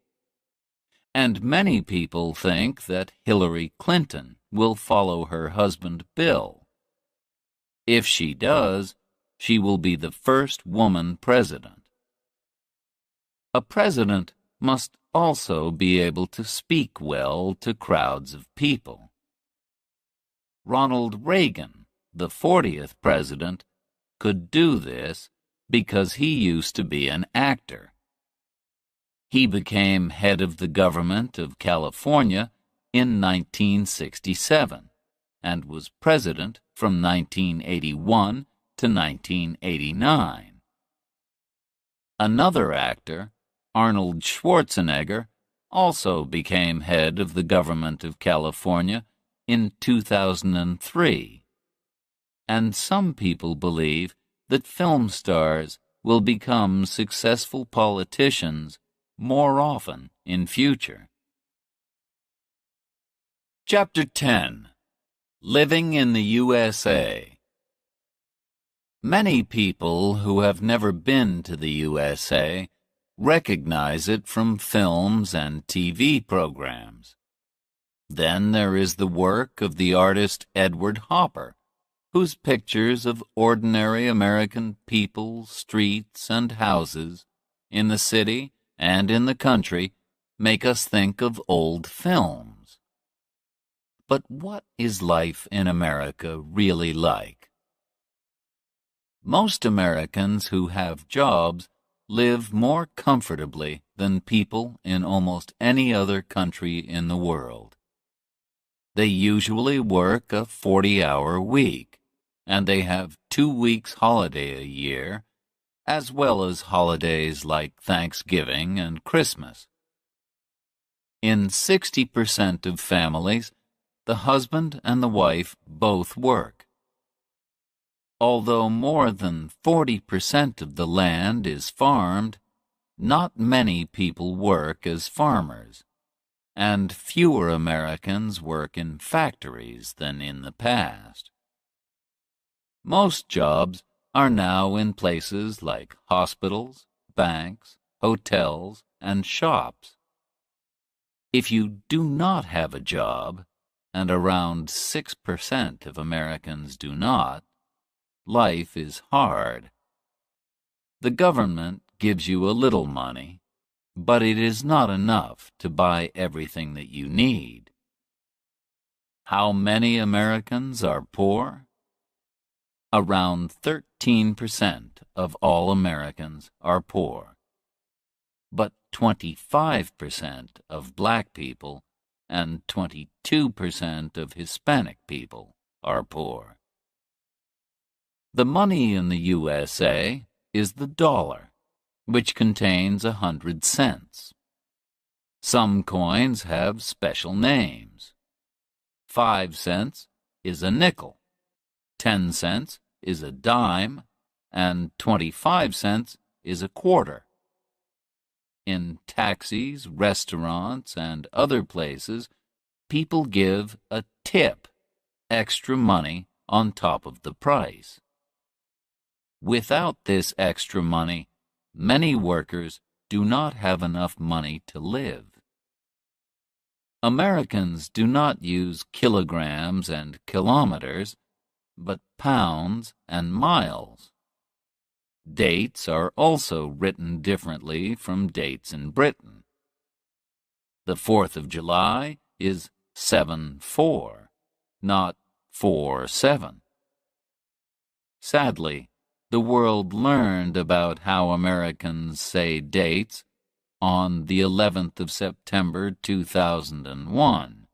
S1: And many people think that Hillary Clinton will follow her husband Bill. If she does, she will be the first woman president. A president must also be able to speak well to crowds of people. Ronald Reagan, the 40th president, could do this because he used to be an actor. He became head of the government of California in 1967 and was president from 1981 to 1989. Another actor, Arnold Schwarzenegger, also became head of the government of California in 2003. And some people believe that film stars will become successful politicians more often in future. Chapter 10. Living in the USA. Many people who have never been to the USA recognize it from films and TV programs. Then there is the work of the artist Edward Hopper, whose pictures of ordinary American people, streets, and houses in the city and in the country make us think of old films. But what is life in America really like? Most Americans who have jobs live more comfortably than people in almost any other country in the world. They usually work a 40-hour week, and they have 2 weeks holiday a year, as well as holidays like Thanksgiving and Christmas. In 60% of families, the husband and the wife both work. Although more than 40% of the land is farmed, not many people work as farmers, and fewer Americans work in factories than in the past. Most jobs are now in places like hospitals, banks, hotels, and shops. If you do not have a job, and around 6% of Americans do not, life is hard. The government gives you a little money, but it is not enough to buy everything that you need. How many Americans are poor? Around 13% of all Americans are poor, but 25% of black people and 22% of Hispanic people are poor. The money in the USA is the dollar, which contains 100 cents. Some coins have special names. 5 cents is a nickel, 10 cents is a dime, and 25 cents is a quarter. In taxis, restaurants, and other places, people give a tip, extra money on top of the price. Without this extra money, many workers do not have enough money to live. Americans do not use kilograms and kilometers, but pounds and miles. Dates are also written differently from dates in Britain. The 4th of July is 7-4, not 4-7. Sadly, the world learned about how Americans say dates on the 11th of September 2001,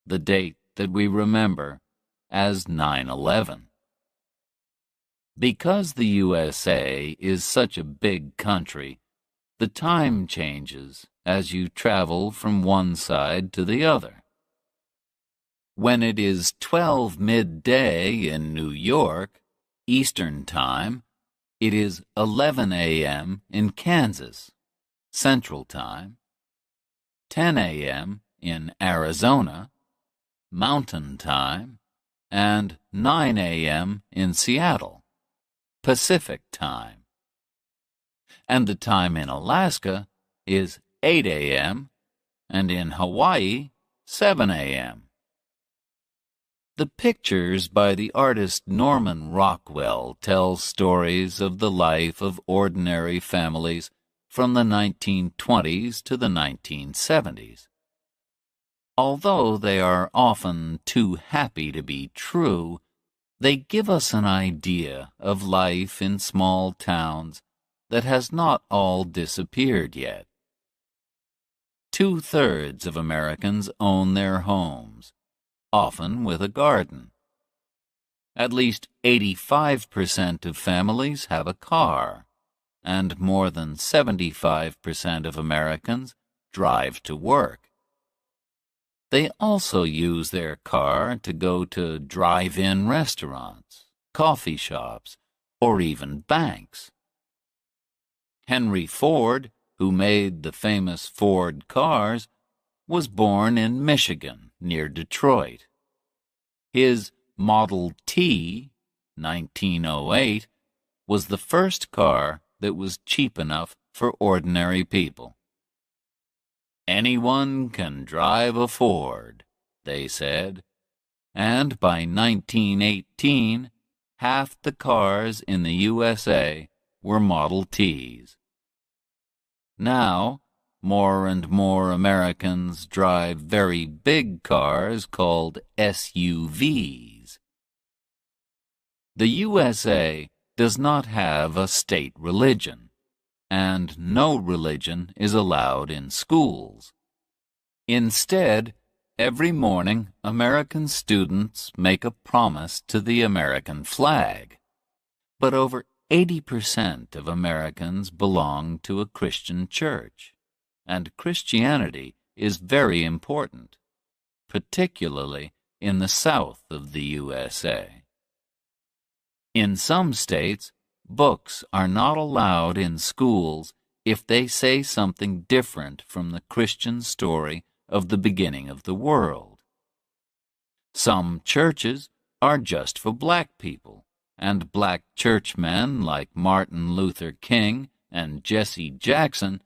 S1: the date that we remember as 9/11. Because the USA is such a big country, the time changes as you travel from one side to the other. When it is 12 midday in New York, Eastern Time, it is 11 a.m. in Kansas, Central Time, 10 a.m. in Arizona, Mountain Time, and 9 a.m. in Seattle, Pacific Time. And the time in Alaska is 8 a.m. and in Hawaii, 7 a.m. The pictures by the artist Norman Rockwell tell stories of the life of ordinary families from the 1920s to the 1970s. Although they are often too happy to be true, they give us an idea of life in small towns that has not all disappeared yet. 2/3 of Americans own their homes, often with a garden. At least 85% of families have a car, and more than 75% of Americans drive to work. They also use their car to go to drive-in restaurants, coffee shops, or even banks. Henry Ford, who made the famous Ford cars, was born in Michigan, near Detroit. His Model T, 1908, was the first car that was cheap enough for ordinary people. Anyone can drive a Ford, they said, and by 1918, half the cars in the USA were Model Ts. Now, more and more Americans drive very big cars called SUVs. The USA does not have a state religion, and no religion is allowed in schools. Instead, every morning American students make a promise to the American flag. But over 80% of Americans belong to a Christian church, and Christianity is very important, particularly in the south of the USA. In some states, books are not allowed in schools if they say something different from the Christian story of the beginning of the world. Some churches are just for black people, and black churchmen like Martin Luther King and Jesse Jackson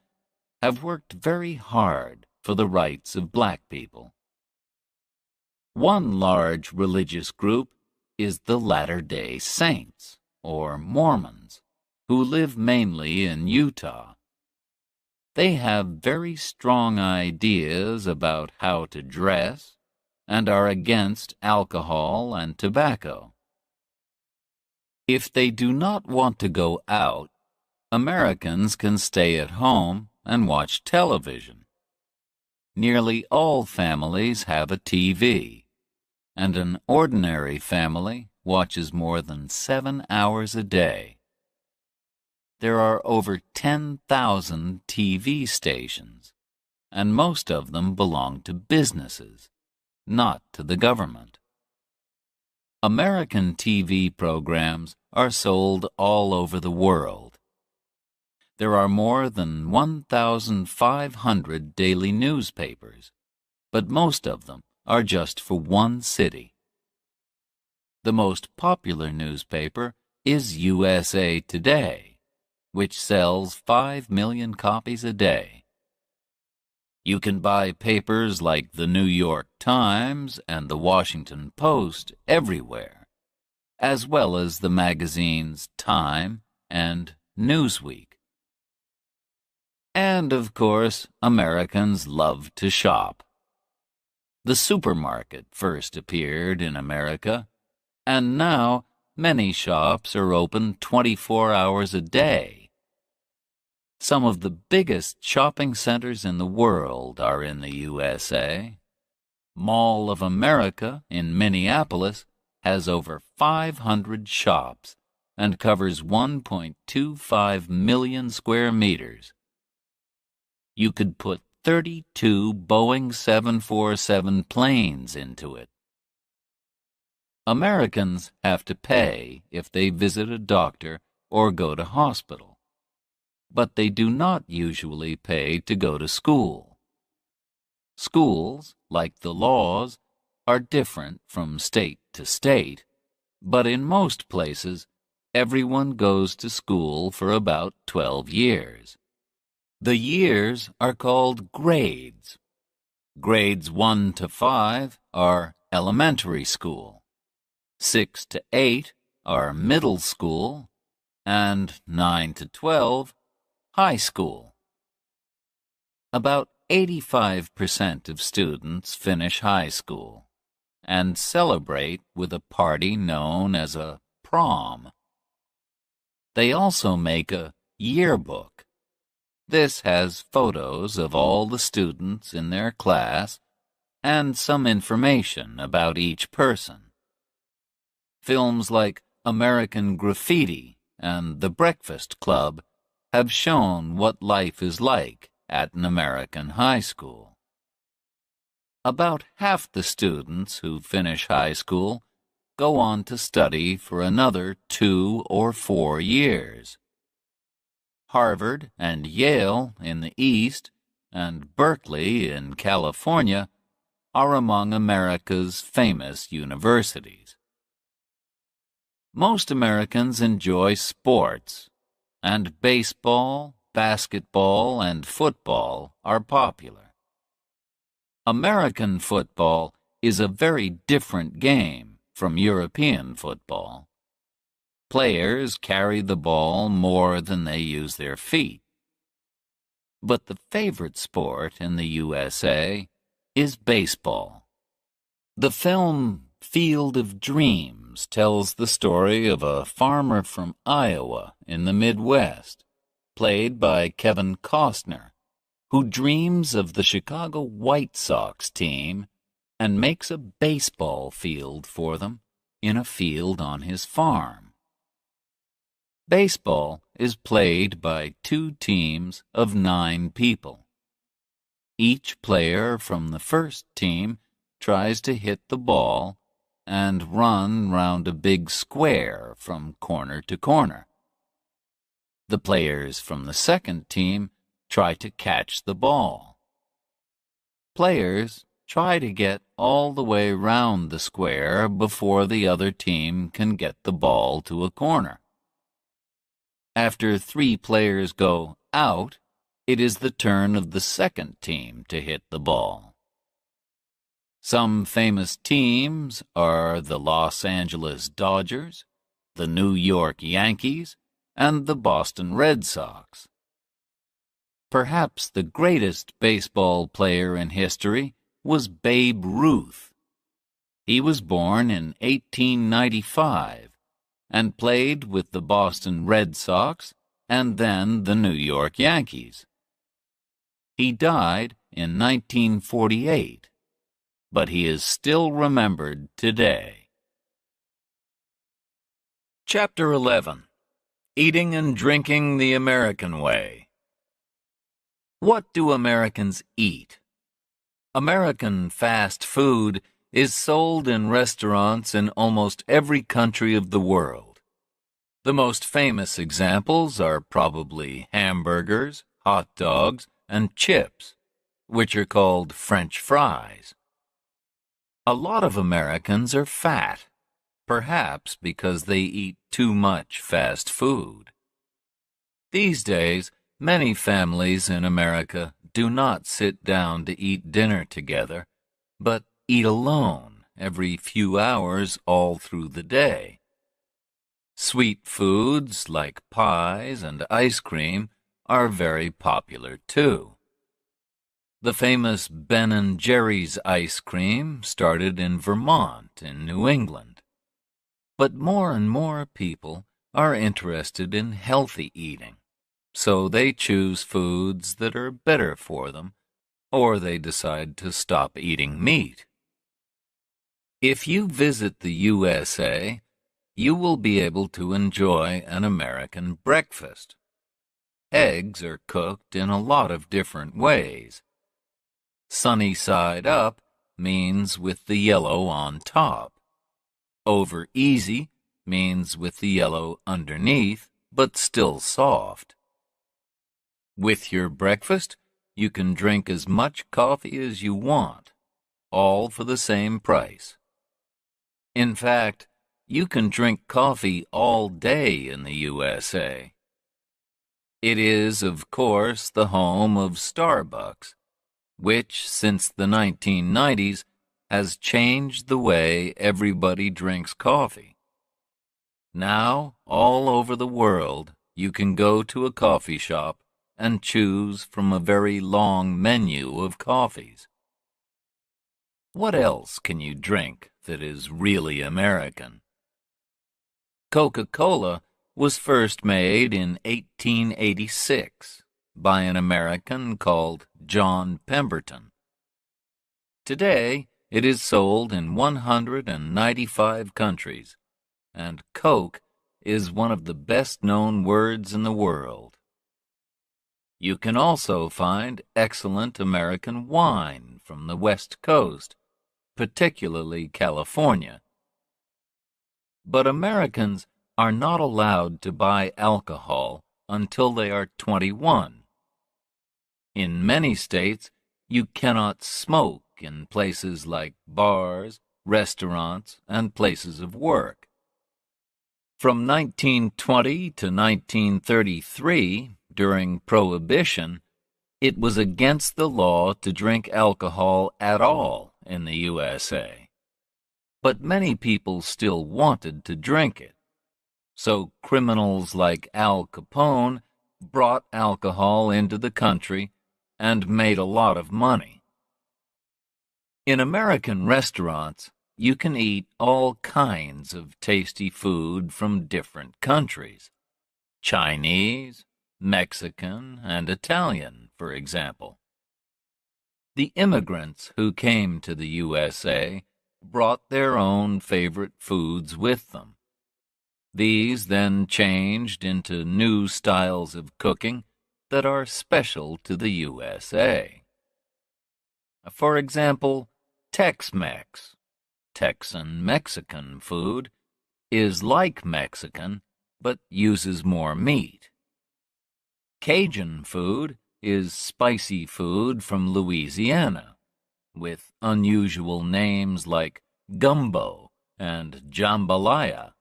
S1: have worked very hard for the rights of black people. One large religious group is the Latter-day Saints, or Mormons, who live mainly in Utah. They have very strong ideas about how to dress and are against alcohol and tobacco. If they do not want to go out, Americans can stay at home and watch television. Nearly all families have a TV, and an ordinary family watches more than 7 hours a day. There are over 10,000 TV stations, and most of them belong to businesses, not to the government. American TV programs are sold all over the world. There are more than 1,500 daily newspapers, but most of them are just for one city. The most popular newspaper is USA Today, which sells 5 million copies a day. You can buy papers like the New York Times and the Washington Post everywhere, as well as the magazines Time and Newsweek. And, of course, Americans love to shop. The supermarket first appeared in America, and now many shops are open 24 hours a day. Some of the biggest shopping centers in the world are in the USA. Mall of America in Minneapolis has over 500 shops and covers 1.25 million square meters. You could put 32 Boeing 747 planes into it. Americans have to pay if they visit a doctor or go to hospital, but they do not usually pay to go to school. Schools, like the laws, are different from state to state, but in most places, everyone goes to school for about 12 years. The years are called grades. Grades 1 to 5 are elementary school, 6 to 8 are middle school, and 9 to 12, high school. About 85% of students finish high school and celebrate with a party known as a prom. They also make a yearbook. This has photos of all the students in their class and some information about each person. Films like American Graffiti and The Breakfast Club have shown what life is like at an American high school. About half the students who finish high school go on to study for another 2 or 4 years. Harvard and Yale in the East and Berkeley in California are among America's famous universities. Most Americans enjoy sports, and baseball, basketball, and football are popular. American football is a very different game from European football. Players carry the ball more than they use their feet. But the favorite sport in the USA is baseball. The film Field of Dreams tells the story of a farmer from Iowa in the Midwest, played by Kevin Costner, who dreams of the Chicago White Sox team and makes a baseball field for them in a field on his farm. Baseball is played by 2 teams of 9 people. Each player from the first team tries to hit the ball and run round a big square from corner to corner. The players from the second team try to catch the ball. Players try to get all the way round the square before the other team can get the ball to a corner. After 3 players go out, it is the turn of the second team to hit the ball. Some famous teams are the Los Angeles Dodgers, the New York Yankees, and the Boston Red Sox. Perhaps the greatest baseball player in history was Babe Ruth. He was born in 1895 and played with the Boston Red Sox and then the New York Yankees. He died in 1948, but he is still remembered today. Chapter 11. Eating and Drinking the American Way. What do Americans eat? American fast food is sold in restaurants in almost every country of the world. The most famous examples are probably hamburgers, hot dogs, and chips, which are called French fries. A lot of Americans are fat, perhaps because they eat too much fast food. These days, many families in America do not sit down to eat dinner together, but eat alone every few hours all through the day. Sweet foods like pies and ice cream are very popular too. The famous Ben & Jerry's ice cream started in Vermont in New England. But more and more people are interested in healthy eating, so they choose foods that are better for them, or they decide to stop eating meat. If you visit the USA, you will be able to enjoy an American breakfast. Eggs are cooked in a lot of different ways. Sunny side up means with the yellow on top. Over easy means with the yellow underneath, but still soft. With your breakfast, you can drink as much coffee as you want, all for the same price. In fact, you can drink coffee all day in the USA. It is, of course, the home of Starbucks, which, since the 1990s, has changed the way everybody drinks coffee. Now, all over the world, you can go to a coffee shop and choose from a very long menu of coffees. What else can you drink that is really American? Coca-Cola was first made in 1886 by an American called John Pemberton. Today, it is sold in 195 countries, and Coke is one of the best-known words in the world. You can also find excellent American wine from the West Coast, particularly California. But Americans are not allowed to buy alcohol until they are 21. In many states, you cannot smoke in places like bars, restaurants, and places of work. From 1920 to 1933, during Prohibition, it was against the law to drink alcohol at all in the USA. But many people still wanted to drink it. So criminals like Al Capone brought alcohol into the country and made a lot of money. In American restaurants, you can eat all kinds of tasty food from different countries. Chinese, Mexican, and Italian, for example. The immigrants who came to the USA brought their own favorite foods with them. These then changed into new styles of cooking that are special to the USA. For example, Tex-Mex, Texan Mexican food, is like Mexican, but uses more meat. Cajun food is spicy food from Louisiana, with unusual names like gumbo and jambalaya.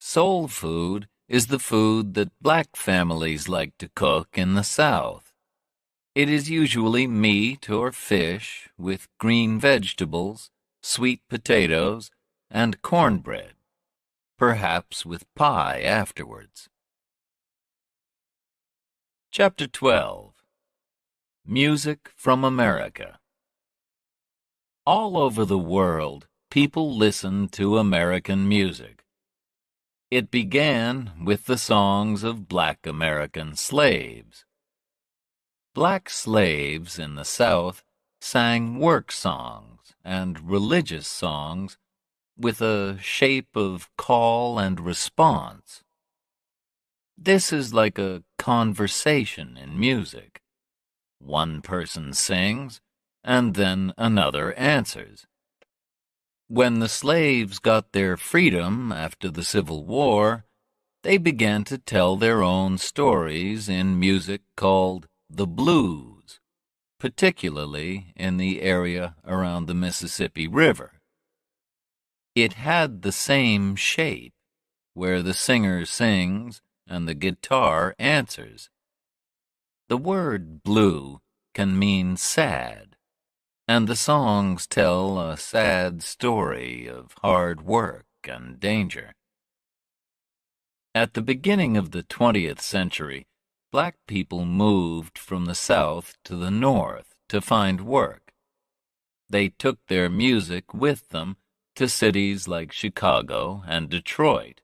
S1: Soul food is the food that black families like to cook in the South. It is usually meat or fish with green vegetables, sweet potatoes, and cornbread, perhaps with pie afterwards. Chapter 12. Music from America. All over the world, people listen to American music. It began with the songs of black American slaves. Black slaves in the South sang work songs and religious songs with a shape of call and response. This is like a conversation in music. One person sings, and then another answers. When the slaves got their freedom after the Civil War, they began to tell their own stories in music called the blues, particularly in the area around the Mississippi River. It had the same shape, where the singer sings and the guitar answers. The word blue can mean sad, and the songs tell a sad story of hard work and danger. At the beginning of the 20th century, black people moved from the South to the North to find work. They took their music with them to cities like Chicago and Detroit.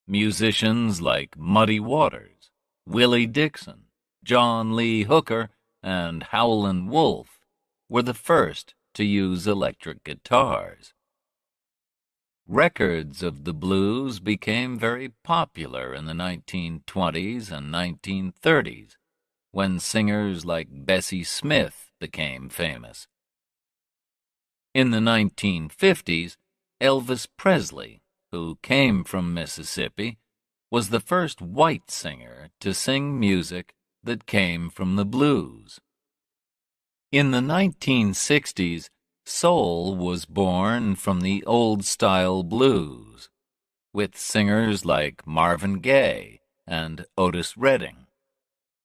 S1: Musicians like Muddy Waters, Willie Dixon, John Lee Hooker, and Howlin' Wolf were the first to use electric guitars. Records of the blues became very popular in the 1920s and 1930s, when singers like Bessie Smith became famous. In the 1950s, Elvis Presley, who came from Mississippi, was the first white singer to sing music that came from the blues. In the 1960s, soul was born from the old-style blues, with singers like Marvin Gaye and Otis Redding.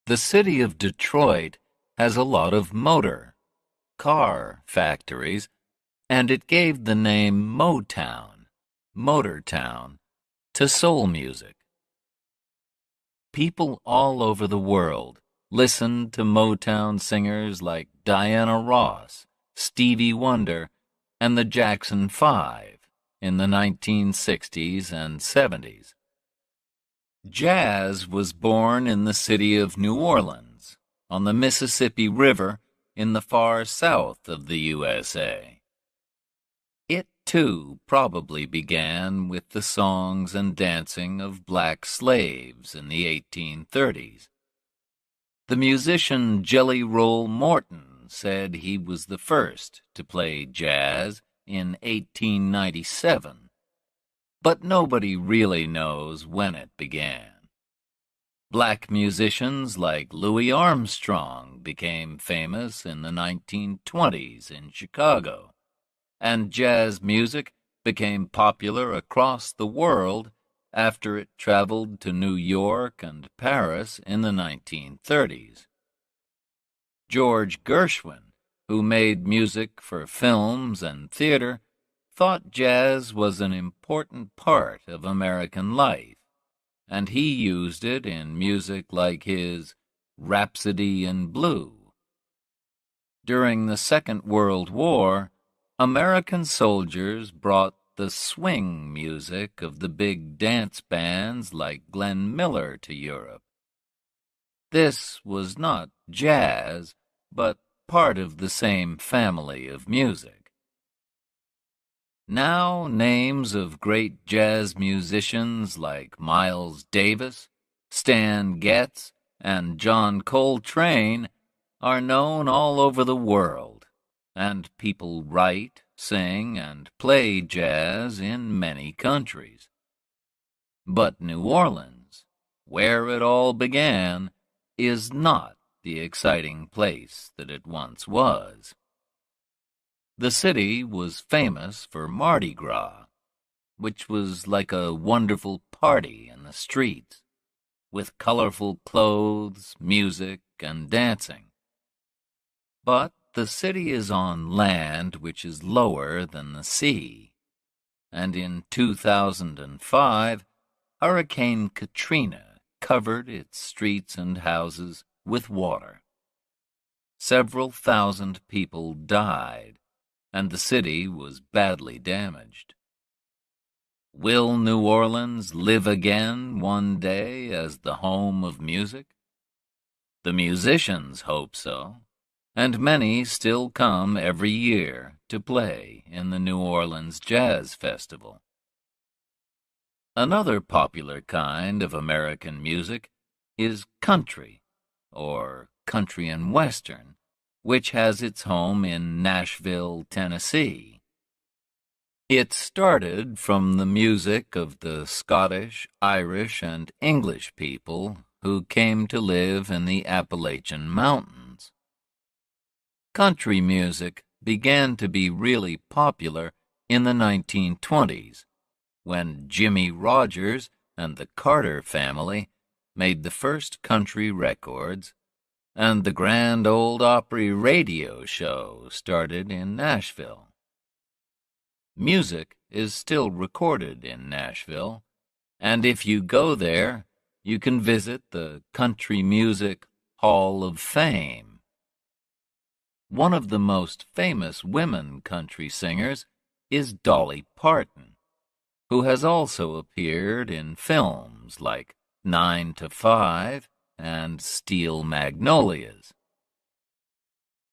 S1: The city of Detroit has a lot of car factories, and it gave the name Motown, to soul music. People all over the world listened to Motown singers like Diana Ross, Stevie Wonder, and the Jackson 5 in the 1960s and 70s. Jazz was born in the city of New Orleans, on the Mississippi River in the far south of the USA. It, too, probably began with the songs and dancing of black slaves in the 1830s. The musician Jelly Roll Morton said he was the first to play jazz in 1897, but nobody really knows when it began. Black musicians like Louis Armstrong became famous in the 1920s in Chicago, and jazz music became popular across the world after it traveled to New York and Paris in the 1930s. George Gershwin, who made music for films and theater, thought jazz was an important part of American life, and he used it in music like his Rhapsody in Blue. During the Second World War, American soldiers brought the swing music of the big dance bands like Glenn Miller to Europe. This was not jazz, but part of the same family of music. Now names of great jazz musicians like Miles Davis, Stan Getz, and John Coltrane are known all over the world, and people write, sing, and play jazz in many countries. But New Orleans, where it all began, is not the exciting place that it once was. The city was famous for Mardi Gras, which was like a wonderful party in the streets, with colorful clothes, music, and dancing. But the city is on land which is lower than the sea, and in 2005, Hurricane Katrina covered its streets and houses with water. Several thousand people died, and the city was badly damaged. Will New Orleans live again one day as the home of music? The musicians hope so, and many still come every year to play in the New Orleans Jazz Festival. Another popular kind of American music is country, or country and western, which has its home in Nashville, Tennessee. It started from the music of the Scottish, Irish, and English people who came to live in the Appalachian Mountains. Country music began to be really popular in the 1920s, when Jimmie Rodgers and the Carter family made the first country records, and the Grand Ole Opry radio show started in Nashville. Music is still recorded in Nashville, and if you go there, you can visit the Country Music Hall of Fame. One of the most famous women country singers is Dolly Parton, who has also appeared in films like 9 to 5 and Steel Magnolias.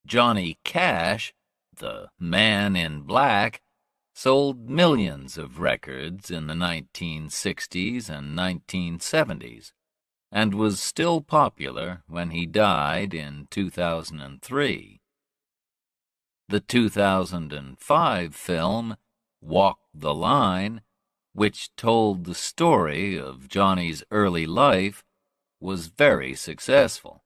S1: Johnny Cash, the Man in Black, sold millions of records in the 1960s and 1970s, and was still popular when he died in 2003. The 2005 film, Walk the Line, which told the story of Johnny's early life, was very successful.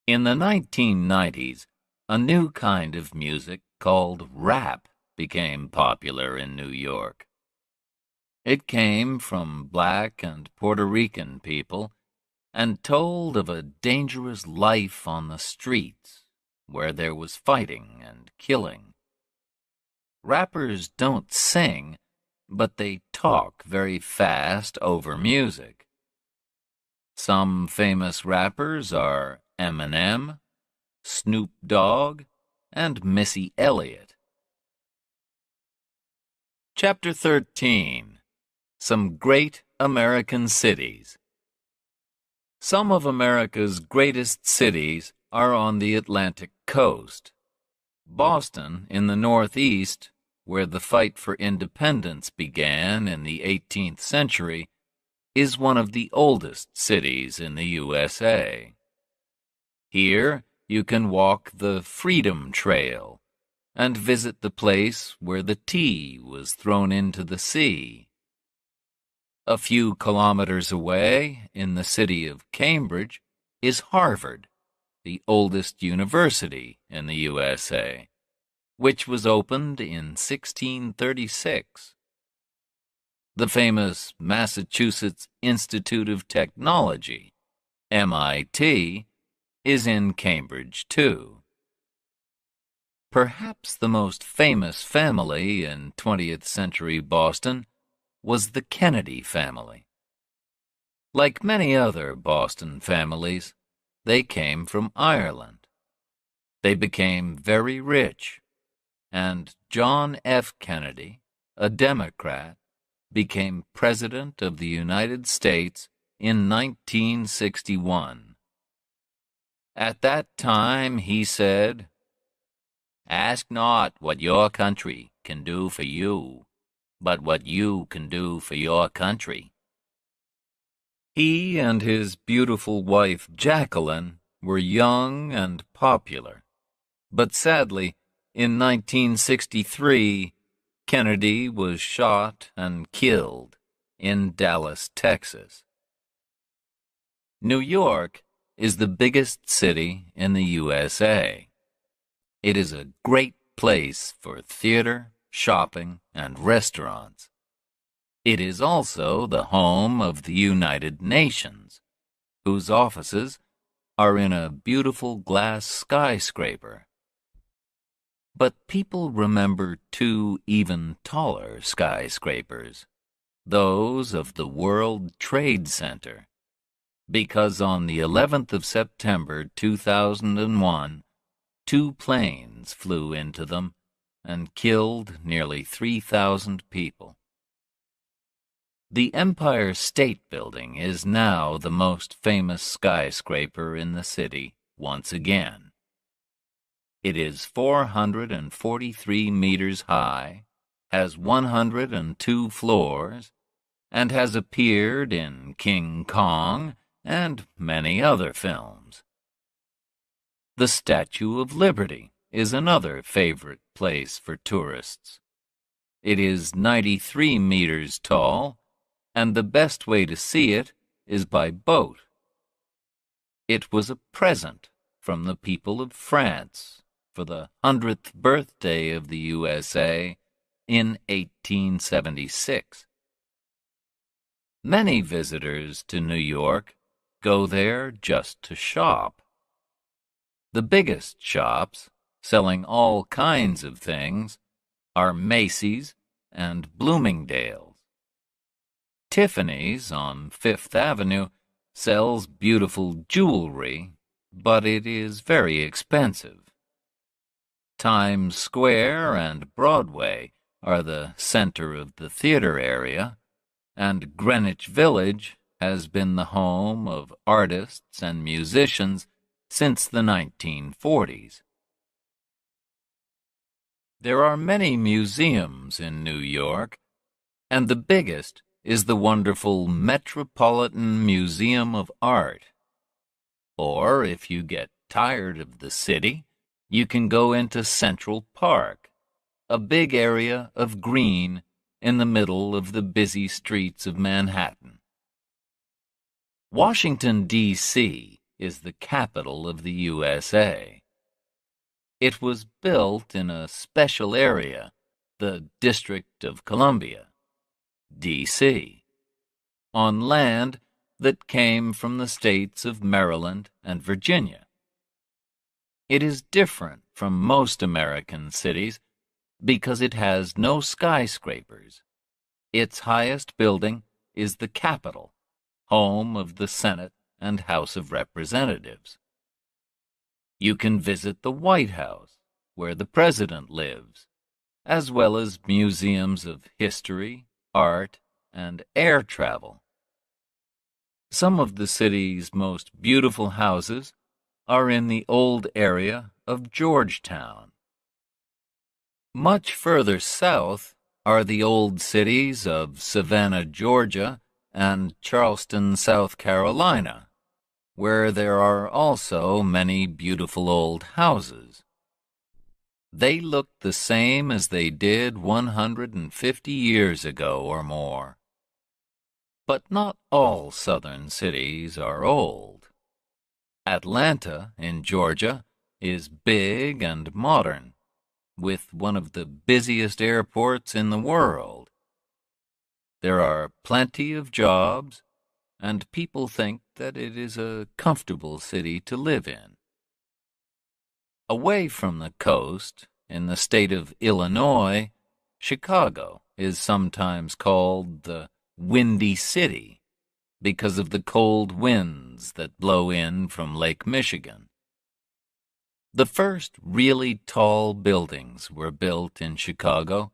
S1: In the 1990s, a new kind of music called rap became popular in New York. It came from black and Puerto Rican people and told of a dangerous life on the streets where there was fighting and killing. Rappers don't sing, but they talk very fast over music. Some famous rappers are Eminem, Snoop Dogg, and Missy Elliott. Chapter 13. Some Great American cities. Some of America's greatest cities are on the Atlantic coast. Boston, in the Northeast, where the fight for independence began in the 18th century, is one of the oldest cities in the USA. Here you can walk the Freedom Trail and visit the place where the tea was thrown into the sea. A few kilometers away, in the city of Cambridge, is Harvard, the oldest university in the USA, which was opened in 1636. The famous Massachusetts Institute of Technology, MIT, is in Cambridge, too. Perhaps the most famous family in 20th century Boston was the Kennedy family. Like many other Boston families, they came from Ireland. They became very rich, and John F. Kennedy, a Democrat, became President of the United States in 1961. At that time, he said, "Ask not what your country can do for you, but what you can do for your country." He and his beautiful wife Jacqueline were young and popular, but sadly, in 1963, Kennedy was shot and killed in Dallas, Texas. New York is the biggest city in the USA. It is a great place for theater, shopping, and restaurants. It is also the home of the United Nations, whose offices are in a beautiful glass skyscraper. But people remember two even taller skyscrapers, those of the World Trade Center, because on the 11th of September 2001, two planes flew into them and killed nearly 3,000 people. The Empire State Building is now the most famous skyscraper in the city once again. It is 443 meters high, has 102 floors, and has appeared in King Kong and many other films. The Statue of Liberty is another favorite place for tourists. It is 93 meters tall, and the best way to see it is by boat. It was a present from the people of France for the 100th birthday of the USA in 1876. Many visitors to New York go there just to shop. The biggest shops, selling all kinds of things, are Macy's and Bloomingdale's. Tiffany's on Fifth Avenue sells beautiful jewelry, but it is very expensive. Times Square and Broadway are the center of the theater area, and Greenwich Village has been the home of artists and musicians since the 1940s. There are many museums in New York, and the biggest is the wonderful Metropolitan Museum of Art. Or, if you get tired of the city, you can go into Central Park, a big area of green in the middle of the busy streets of Manhattan. Washington, D.C. is the capital of the USA. It was built in a special area, the District of Columbia, D.C., on land that came from the states of Maryland and Virginia. It is different from most American cities because it has no skyscrapers. Its highest building is the Capitol, home of the Senate and House of Representatives. You can visit the White House, where the President lives, as well as museums of history, art, and air travel. Some of the city's most beautiful houses are in the old area of Georgetown. Much further south are the old cities of Savannah, Georgia, and Charleston, South Carolina, where there are also many beautiful old houses. They look the same as they did 150 years ago or more. But not all southern cities are old. Atlanta, in Georgia, is big and modern, with one of the busiest airports in the world. There are plenty of jobs, and people think that it is a comfortable city to live in. Away from the coast, in the state of Illinois, Chicago is sometimes called the Windy City because of the cold winds that blow in from Lake Michigan. The first really tall buildings were built in Chicago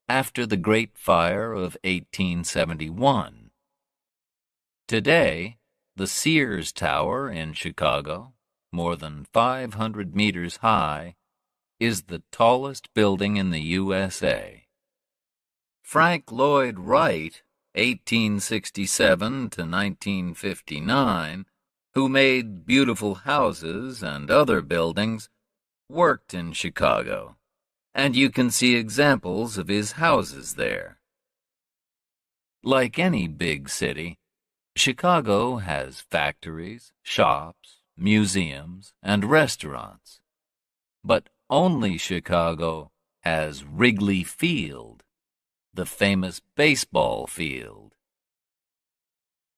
S1: after the Great Fire of 1871. Today, the Sears Tower in Chicago, more than 500 meters high, is the tallest building in the USA. Frank Lloyd Wright, 1867 to 1959, who made beautiful houses and other buildings, worked in Chicago, and you can see examples of his houses there. Like any big city, Chicago has factories, shops, museums, and restaurants. But only Chicago has Wrigley Field, the famous baseball field.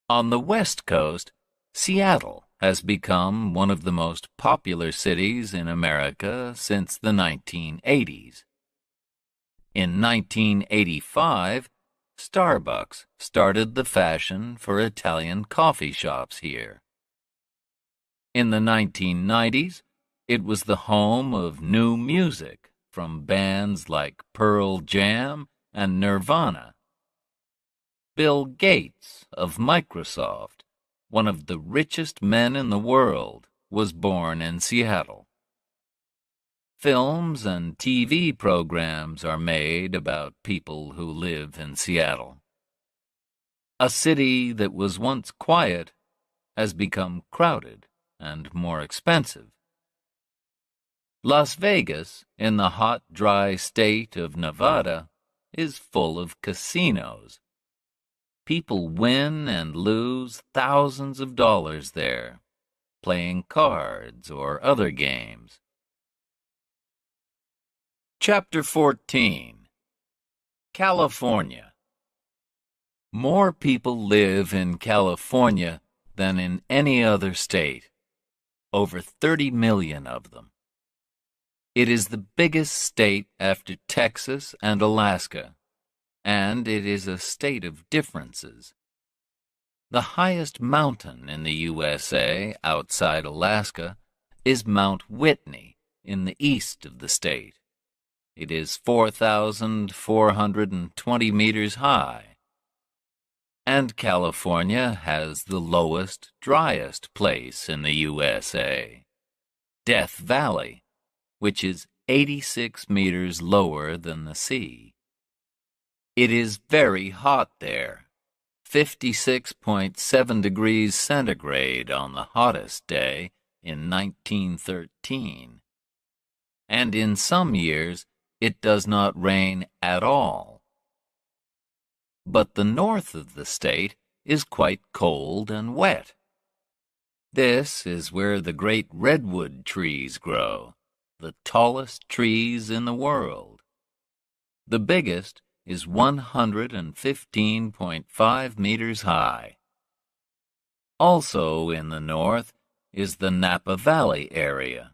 S1: On the West Coast, Seattle has become one of the most popular cities in America since the 1980s. In 1985, Starbucks started the fashion for Italian coffee shops here. In the 1990s, it was the home of new music from bands like Pearl Jam and Nirvana. Bill Gates of Microsoft, one of the richest men in the world, was born in Seattle. Films and TV programs are made about people who live in Seattle. A city that was once quiet has become crowded and more expensive. Las Vegas, in the hot, dry state of Nevada, is full of casinos. People win and lose thousands of dollars there, playing cards or other games. Chapter 14. California. More people live in California than in any other state, over 30 million of them. It is the biggest state after Texas and Alaska, and it is a state of differences. The highest mountain in the USA outside Alaska is Mount Whitney in the east of the state. It is 4,420 meters high. And California has the lowest, driest place in the USA, Death Valley, which is 86 meters lower than the sea. It is very hot there, 56.7 degrees centigrade on the hottest day in 1913. And in some years, it does not rain at all. But the north of the state is quite cold and wet. This is where the great redwood trees grow, the tallest trees in the world. The biggest is 115.5 meters high. Also in the north is the Napa Valley area,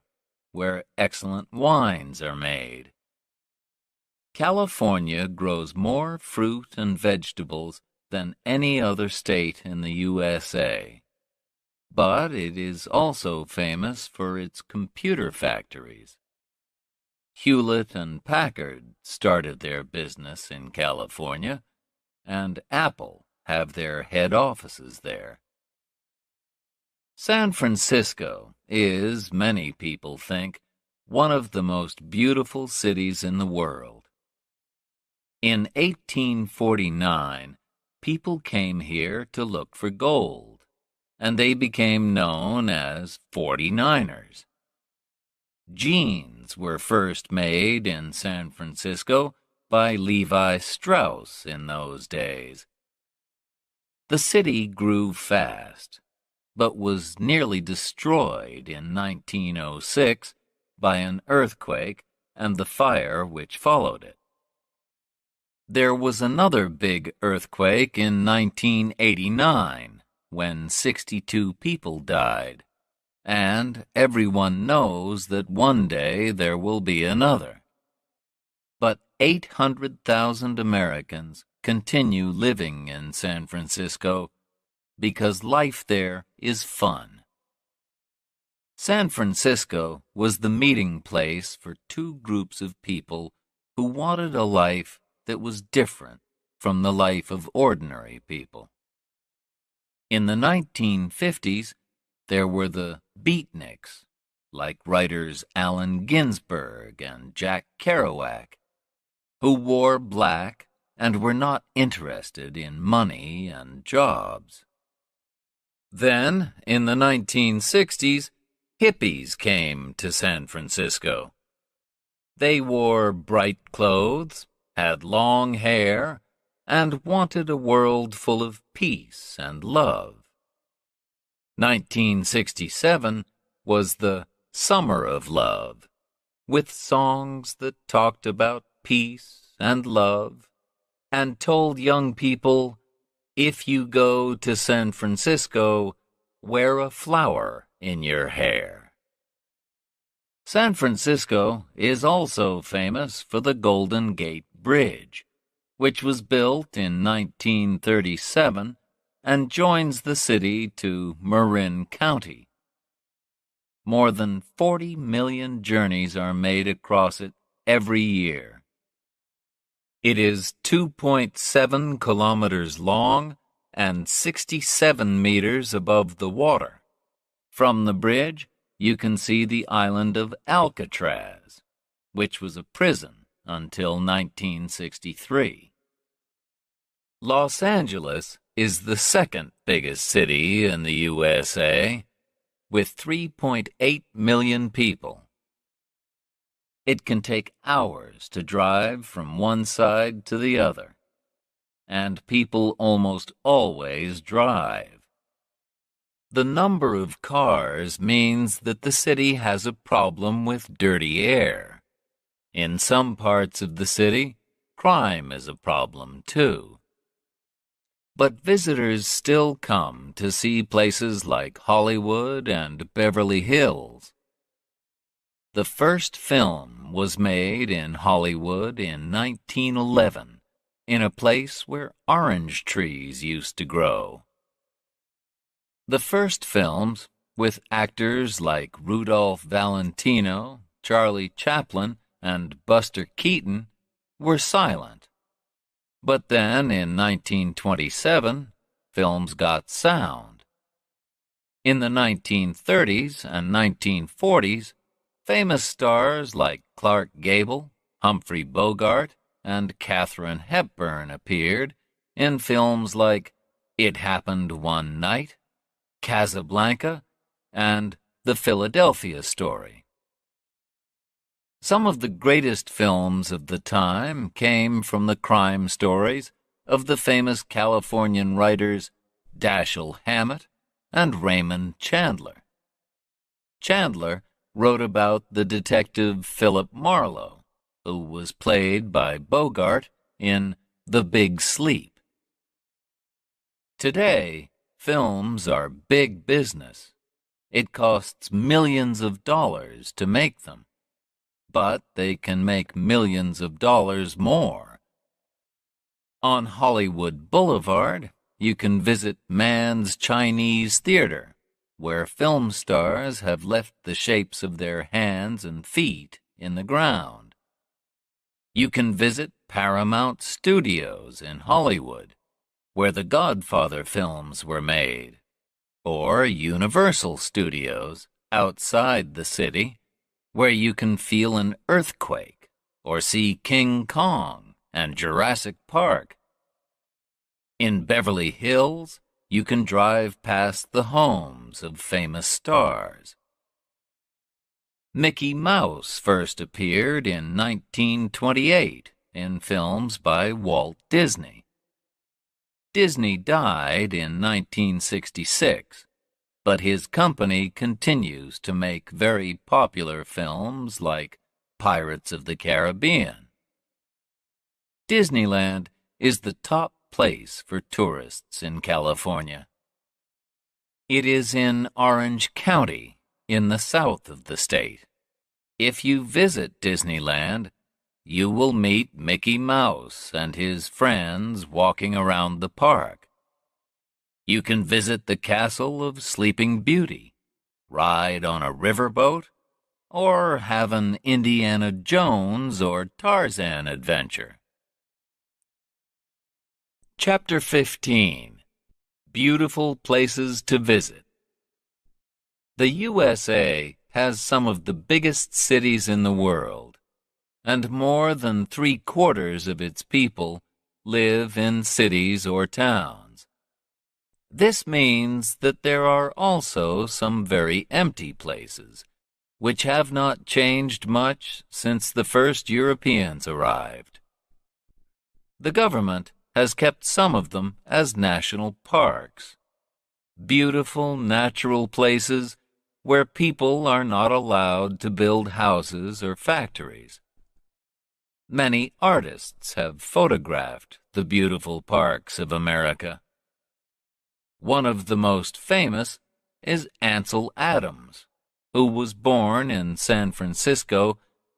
S1: where excellent wines are made. California grows more fruit and vegetables than any other state in the USA. But it is also famous for its computer factories. Hewlett and Packard started their business in California, and Apple have their head offices there. San Francisco is, many people think, one of the most beautiful cities in the world. In 1849, people came here to look for gold, and they became known as 49ers. Jeans were first made in San Francisco by Levi Strauss in those days. The city grew fast, but was nearly destroyed in 1906 by an earthquake and the fire which followed it. There was another big earthquake in 1989 when 62 people died, and everyone knows that one day there will be another. But 800,000 Americans continue living in San Francisco because life there is fun. San Francisco was the meeting place for two groups of people who wanted a life that was different from the life of ordinary people. In the 1950s, there were the beatniks, like writers Allen Ginsberg and Jack Kerouac, who wore black and were not interested in money and jobs. Then, in the 1960s, hippies came to San Francisco. They wore bright clothes, had long hair, and wanted a world full of peace and love. 1967 was the Summer of Love, with songs that talked about peace and love, and told young people, if you go to San Francisco, wear a flower in your hair. San Francisco is also famous for the Golden Gate Bridge, which was built in 1937 and joins the city to Marin County. More than 40 million journeys are made across it every year. It is 2.7 kilometers long and 67 meters above the water. From the bridge, you can see the island of Alcatraz, which was a prison until 1963. Los Angeles is the second biggest city in the USA, with 3.8 million people. It can take hours to drive from one side to the other, and people almost always drive. The number of cars means that the city has a problem with dirty air. In some parts of the city, crime is a problem too. But visitors still come to see places like Hollywood and Beverly Hills. The first film was made in Hollywood in 1911, in a place where orange trees used to grow. The first films, with actors like Rudolph Valentino, Charlie Chaplin, and Buster Keaton, were silent. But then, in 1927, films got sound. In the 1930s and 1940s, famous stars like Clark Gable, Humphrey Bogart, and Katharine Hepburn appeared in films like It Happened One Night, Casablanca, and The Philadelphia Story. Some of the greatest films of the time came from the crime stories of the famous Californian writers Dashiell Hammett and Raymond Chandler. Chandler wrote about the detective Philip Marlowe, who was played by Bogart in The Big Sleep. Today, films are big business. It costs millions of dollars to make them, but they can make millions of dollars more. On Hollywood Boulevard, you can visit Mann's Chinese Theater, where film stars have left the shapes of their hands and feet in the ground. You can visit Paramount Studios in Hollywood, where the Godfather films were made. or Universal Studios outside the city, where you can feel an earthquake or see King Kong and Jurassic Park. In Beverly Hills, you can drive past the homes of famous stars. Mickey Mouse first appeared in 1928 in films by Walt Disney. Disney died in 1966, but his company continues to make very popular films like Pirates of the Caribbean. Disneyland is the top place for tourists in California. It is in Orange County, in the south of the state. If you visit Disneyland, you will meet Mickey Mouse and his friends walking around the park. You can visit the Castle of Sleeping Beauty, ride on a riverboat, or have an Indiana Jones or Tarzan adventure. Chapter 15. Beautiful Places to Visit. The USA has some of the biggest cities in the world, and more than 3/4 of its people live in cities or towns. This means that there are also some very empty places, which have not changed much since the first Europeans arrived. The government has kept some of them as national parks, beautiful natural places where people are not allowed to build houses or factories. Many artists have photographed the beautiful parks of America. One of the most famous is Ansel Adams, who was born in San Francisco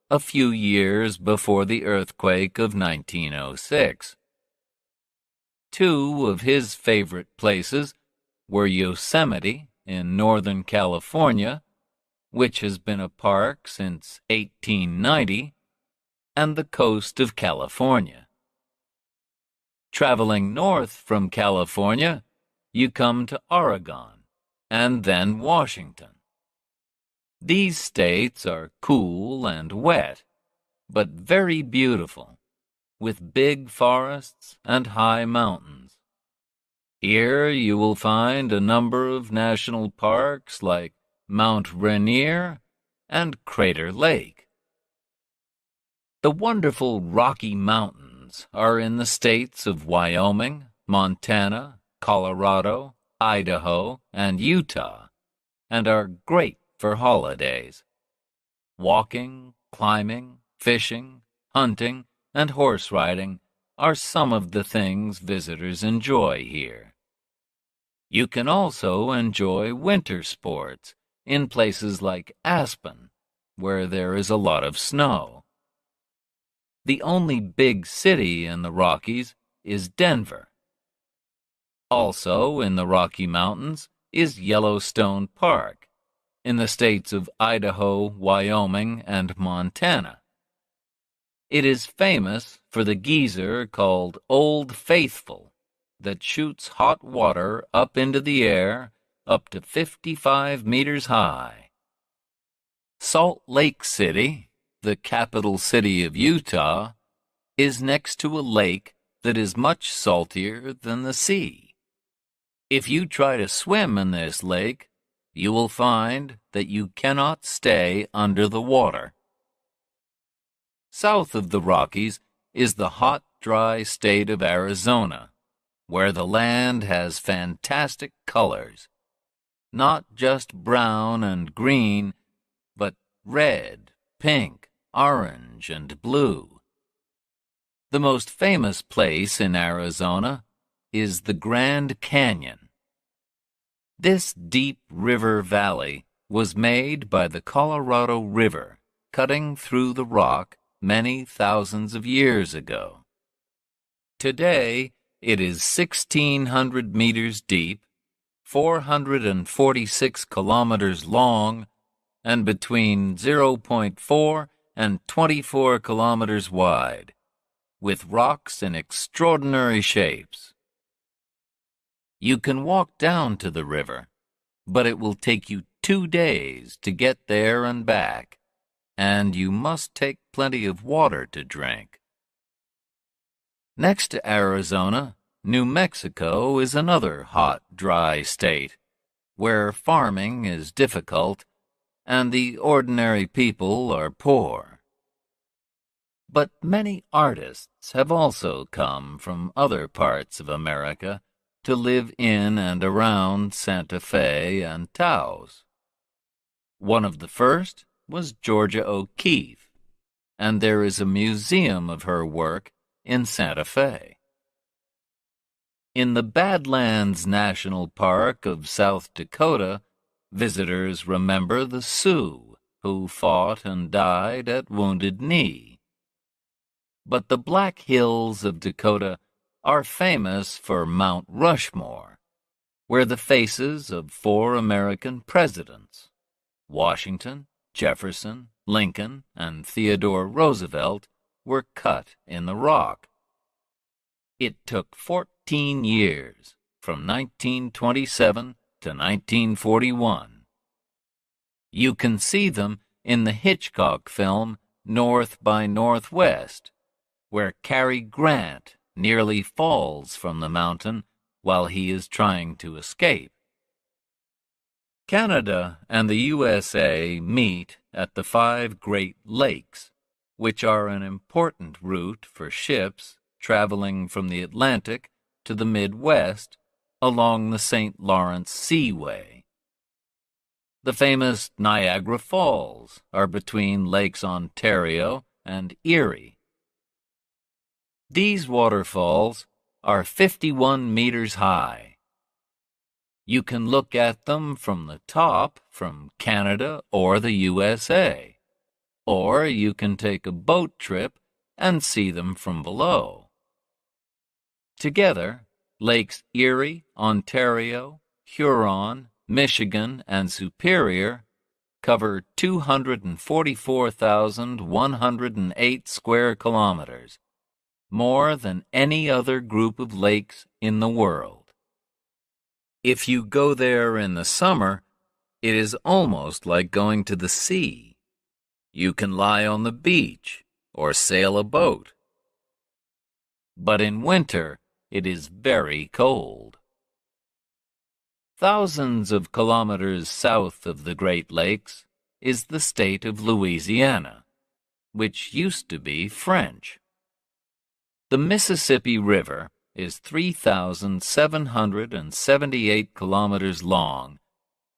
S1: a few years before the earthquake of 1906. Two of his favorite places were Yosemite in Northern California, which has been a park since 1890, and the coast of California. Traveling north from California, you come to Oregon and then Washington. These states are cool and wet, but very beautiful, with big forests and high mountains. Here you will find a number of national parks like Mount Rainier and Crater Lake. The wonderful Rocky Mountains are in the states of Wyoming, Montana, Colorado, Idaho, and Utah, and are great for holidays. Walking, climbing, fishing, hunting, and horse riding are some of the things visitors enjoy here. You can also enjoy winter sports in places like Aspen, where there is a lot of snow. The only big city in the Rockies is Denver. Also in the Rocky Mountains is Yellowstone Park, in the states of Idaho, Wyoming, and Montana. It is famous for the geyser called Old Faithful that shoots hot water up into the air up to 55 meters high. Salt Lake City, the capital city of Utah, is next to a lake that is much saltier than the sea. If you try to swim in this lake, you will find that you cannot stay under the water. South of the Rockies is the hot, dry state of Arizona, where the land has fantastic colors, not just brown and green, but red, pink, orange, and blue. The most famous place in Arizona is the Grand Canyon. This deep river valley was made by the Colorado River cutting through the rock many thousands of years ago. Today, it is 1,600 meters deep, 446 kilometers long, and between 0.4 and 24 kilometers wide, with rocks in extraordinary shapes. You can walk down to the river but it will take you 2 days to get there and back, and you must take plenty of water to drink. Next to Arizona, New Mexico is another hot, dry state, where farming is difficult and the ordinary people are poor. But many artists have also come from other parts of America to live in and around Santa Fe and Taos. One of the first was Georgia O'Keeffe, and there is a museum of her work in Santa Fe. In the Badlands National Park of South Dakota, visitors remember the Sioux who fought and died at Wounded Knee. But the Black Hills of Dakota are famous for Mount Rushmore, where the faces of 4 American presidents, Washington, Jefferson, Lincoln, and Theodore Roosevelt, were cut in the rock. It took 14 years, from 1927 to 1941. You can see them in the Hitchcock film North by Northwest, where Cary Grant nearly falls from the mountain while he is trying to escape. Canada and the USA meet at the 5 Great Lakes, which are an important route for ships traveling from the Atlantic to the Midwest along the St. Lawrence Seaway. The famous Niagara Falls are between Lakes Ontario and Erie. These waterfalls are 51 meters high. You can look at them from the top from Canada or the USA, or you can take a boat trip and see them from below. Together, Lakes Erie, Ontario, Huron, Michigan, and Superior cover 244,108 square kilometers, more than any other group of lakes in the world. If you go there in the summer, it is almost like going to the sea. You can lie on the beach or sail a boat. But in winter, it is very cold. Thousands of kilometers south of the Great Lakes is the state of Louisiana, which used to be French. The Mississippi River is 3,778 kilometers long,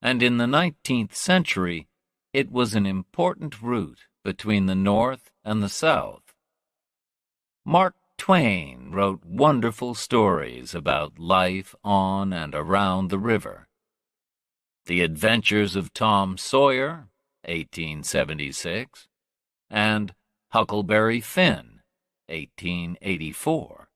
S1: and in the 19th century it was an important route between the North and the South. Mark Twain wrote wonderful stories about life on and around the river. The Adventures of Tom Sawyer, 1876, and Huckleberry Finn, 1884.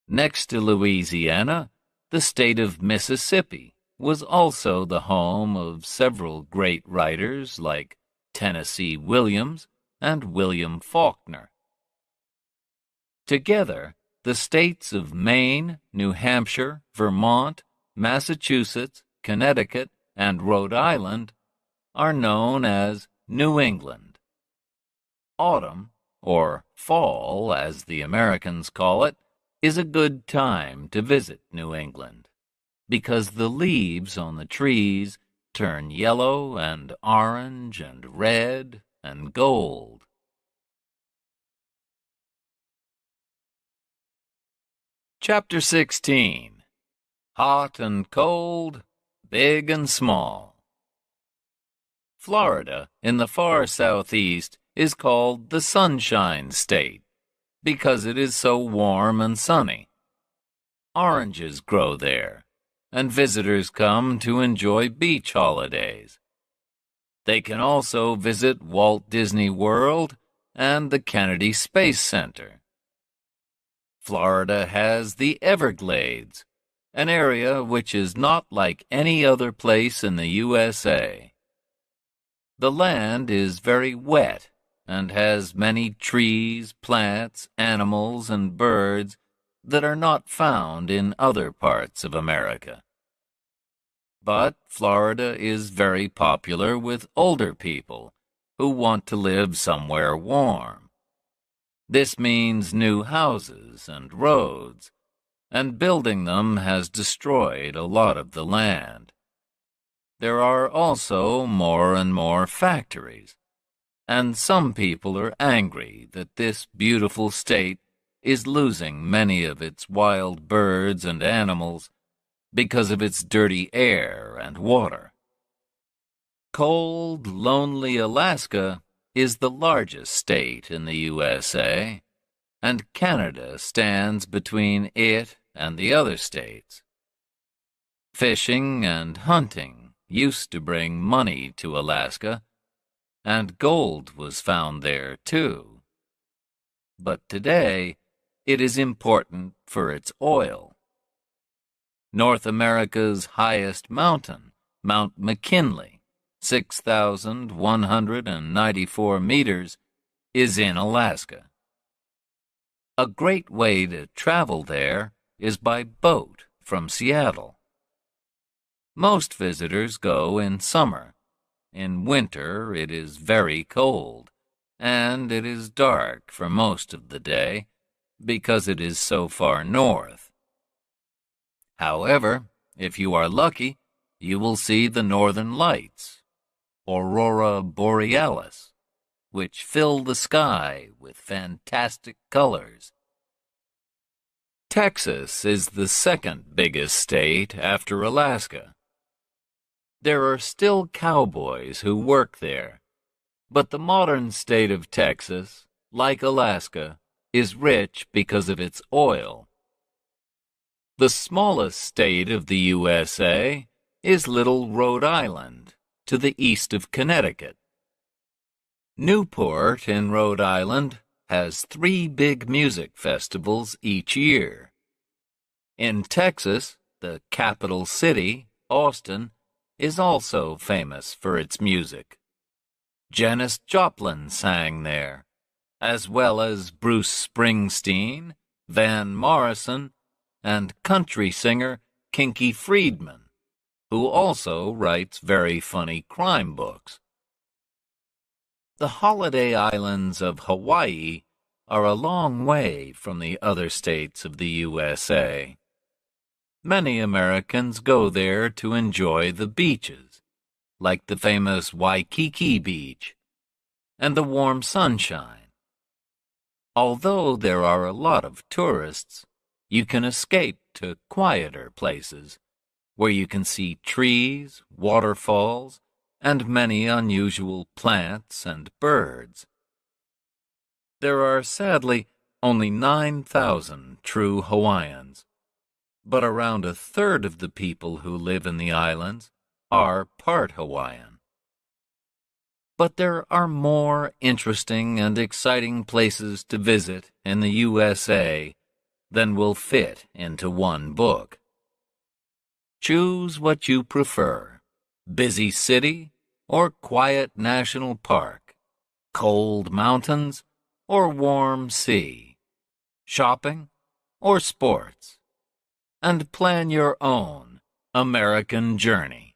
S1: Next to Louisiana, the state of Mississippi was also the home of several great writers like Tennessee Williams and William Faulkner. Together, the states of Maine, New Hampshire, Vermont, Massachusetts, Connecticut, and Rhode Island are known as New England. Autumn, or fall as the Americans call it, is a good time to visit New England, because the leaves on the trees turn yellow and orange and red and gold. Chapter 16. Hot and Cold, Big and Small. Florida, in the far southeast, is called the Sunshine State, because it is so warm and sunny. Oranges grow there, and visitors come to enjoy beach holidays. They can also visit Walt Disney World and the Kennedy Space Center. Florida has the Everglades, an area which is not like any other place in the USA. The land is very wet and has many trees, plants, animals, and birds that are not found in other parts of America. But Florida is very popular with older people who want to live somewhere warm. This means new houses and roads, and building them has destroyed a lot of the land. There are also more and more factories, and some people are angry that this beautiful state is losing many of its wild birds and animals because of its dirty air and water. Cold, lonely Alaska is the largest state in the USA, and Canada stands between it and the other states. Fishing and hunting used to bring money to Alaska, and gold was found there too. But today, it is important for its oil. North America's highest mountain, Mount McKinley, 6,194 meters, is in Alaska. A great way to travel there is by boat from Seattle. Most visitors go in summer. In winter, it is very cold, and it is dark for most of the day because it is so far north. However, if you are lucky, you will see the northern lights, Aurora Borealis, which fill the sky with fantastic colors. Texas is the second biggest state after Alaska. There are still cowboys who work there, but the modern state of Texas, like Alaska, is rich because of its oil. The smallest state of the USA is Little Rhode Island, to the east of Connecticut. Newport in Rhode Island has 3 big music festivals each year. In Texas, the capital city, Austin, is also famous for its music. Janis Joplin sang there, as well as Bruce Springsteen, Van Morrison, and country singer Kinky Friedman, who also writes very funny crime books. The holiday islands of Hawaii are a long way from the other states of the USA. Many Americans go there to enjoy the beaches, like the famous Waikiki Beach, and the warm sunshine. Although there are a lot of tourists, you can escape to quieter places, where you can see trees, waterfalls, and many unusual plants and birds. There are sadly only 9,000 true Hawaiians, but around a third of the people who live in the islands are part Hawaiian. But there are more interesting and exciting places to visit in the USA than will fit into one book. Choose what you prefer: busy city or quiet national park, cold mountains or warm sea, shopping or sports, and plan your own American journey.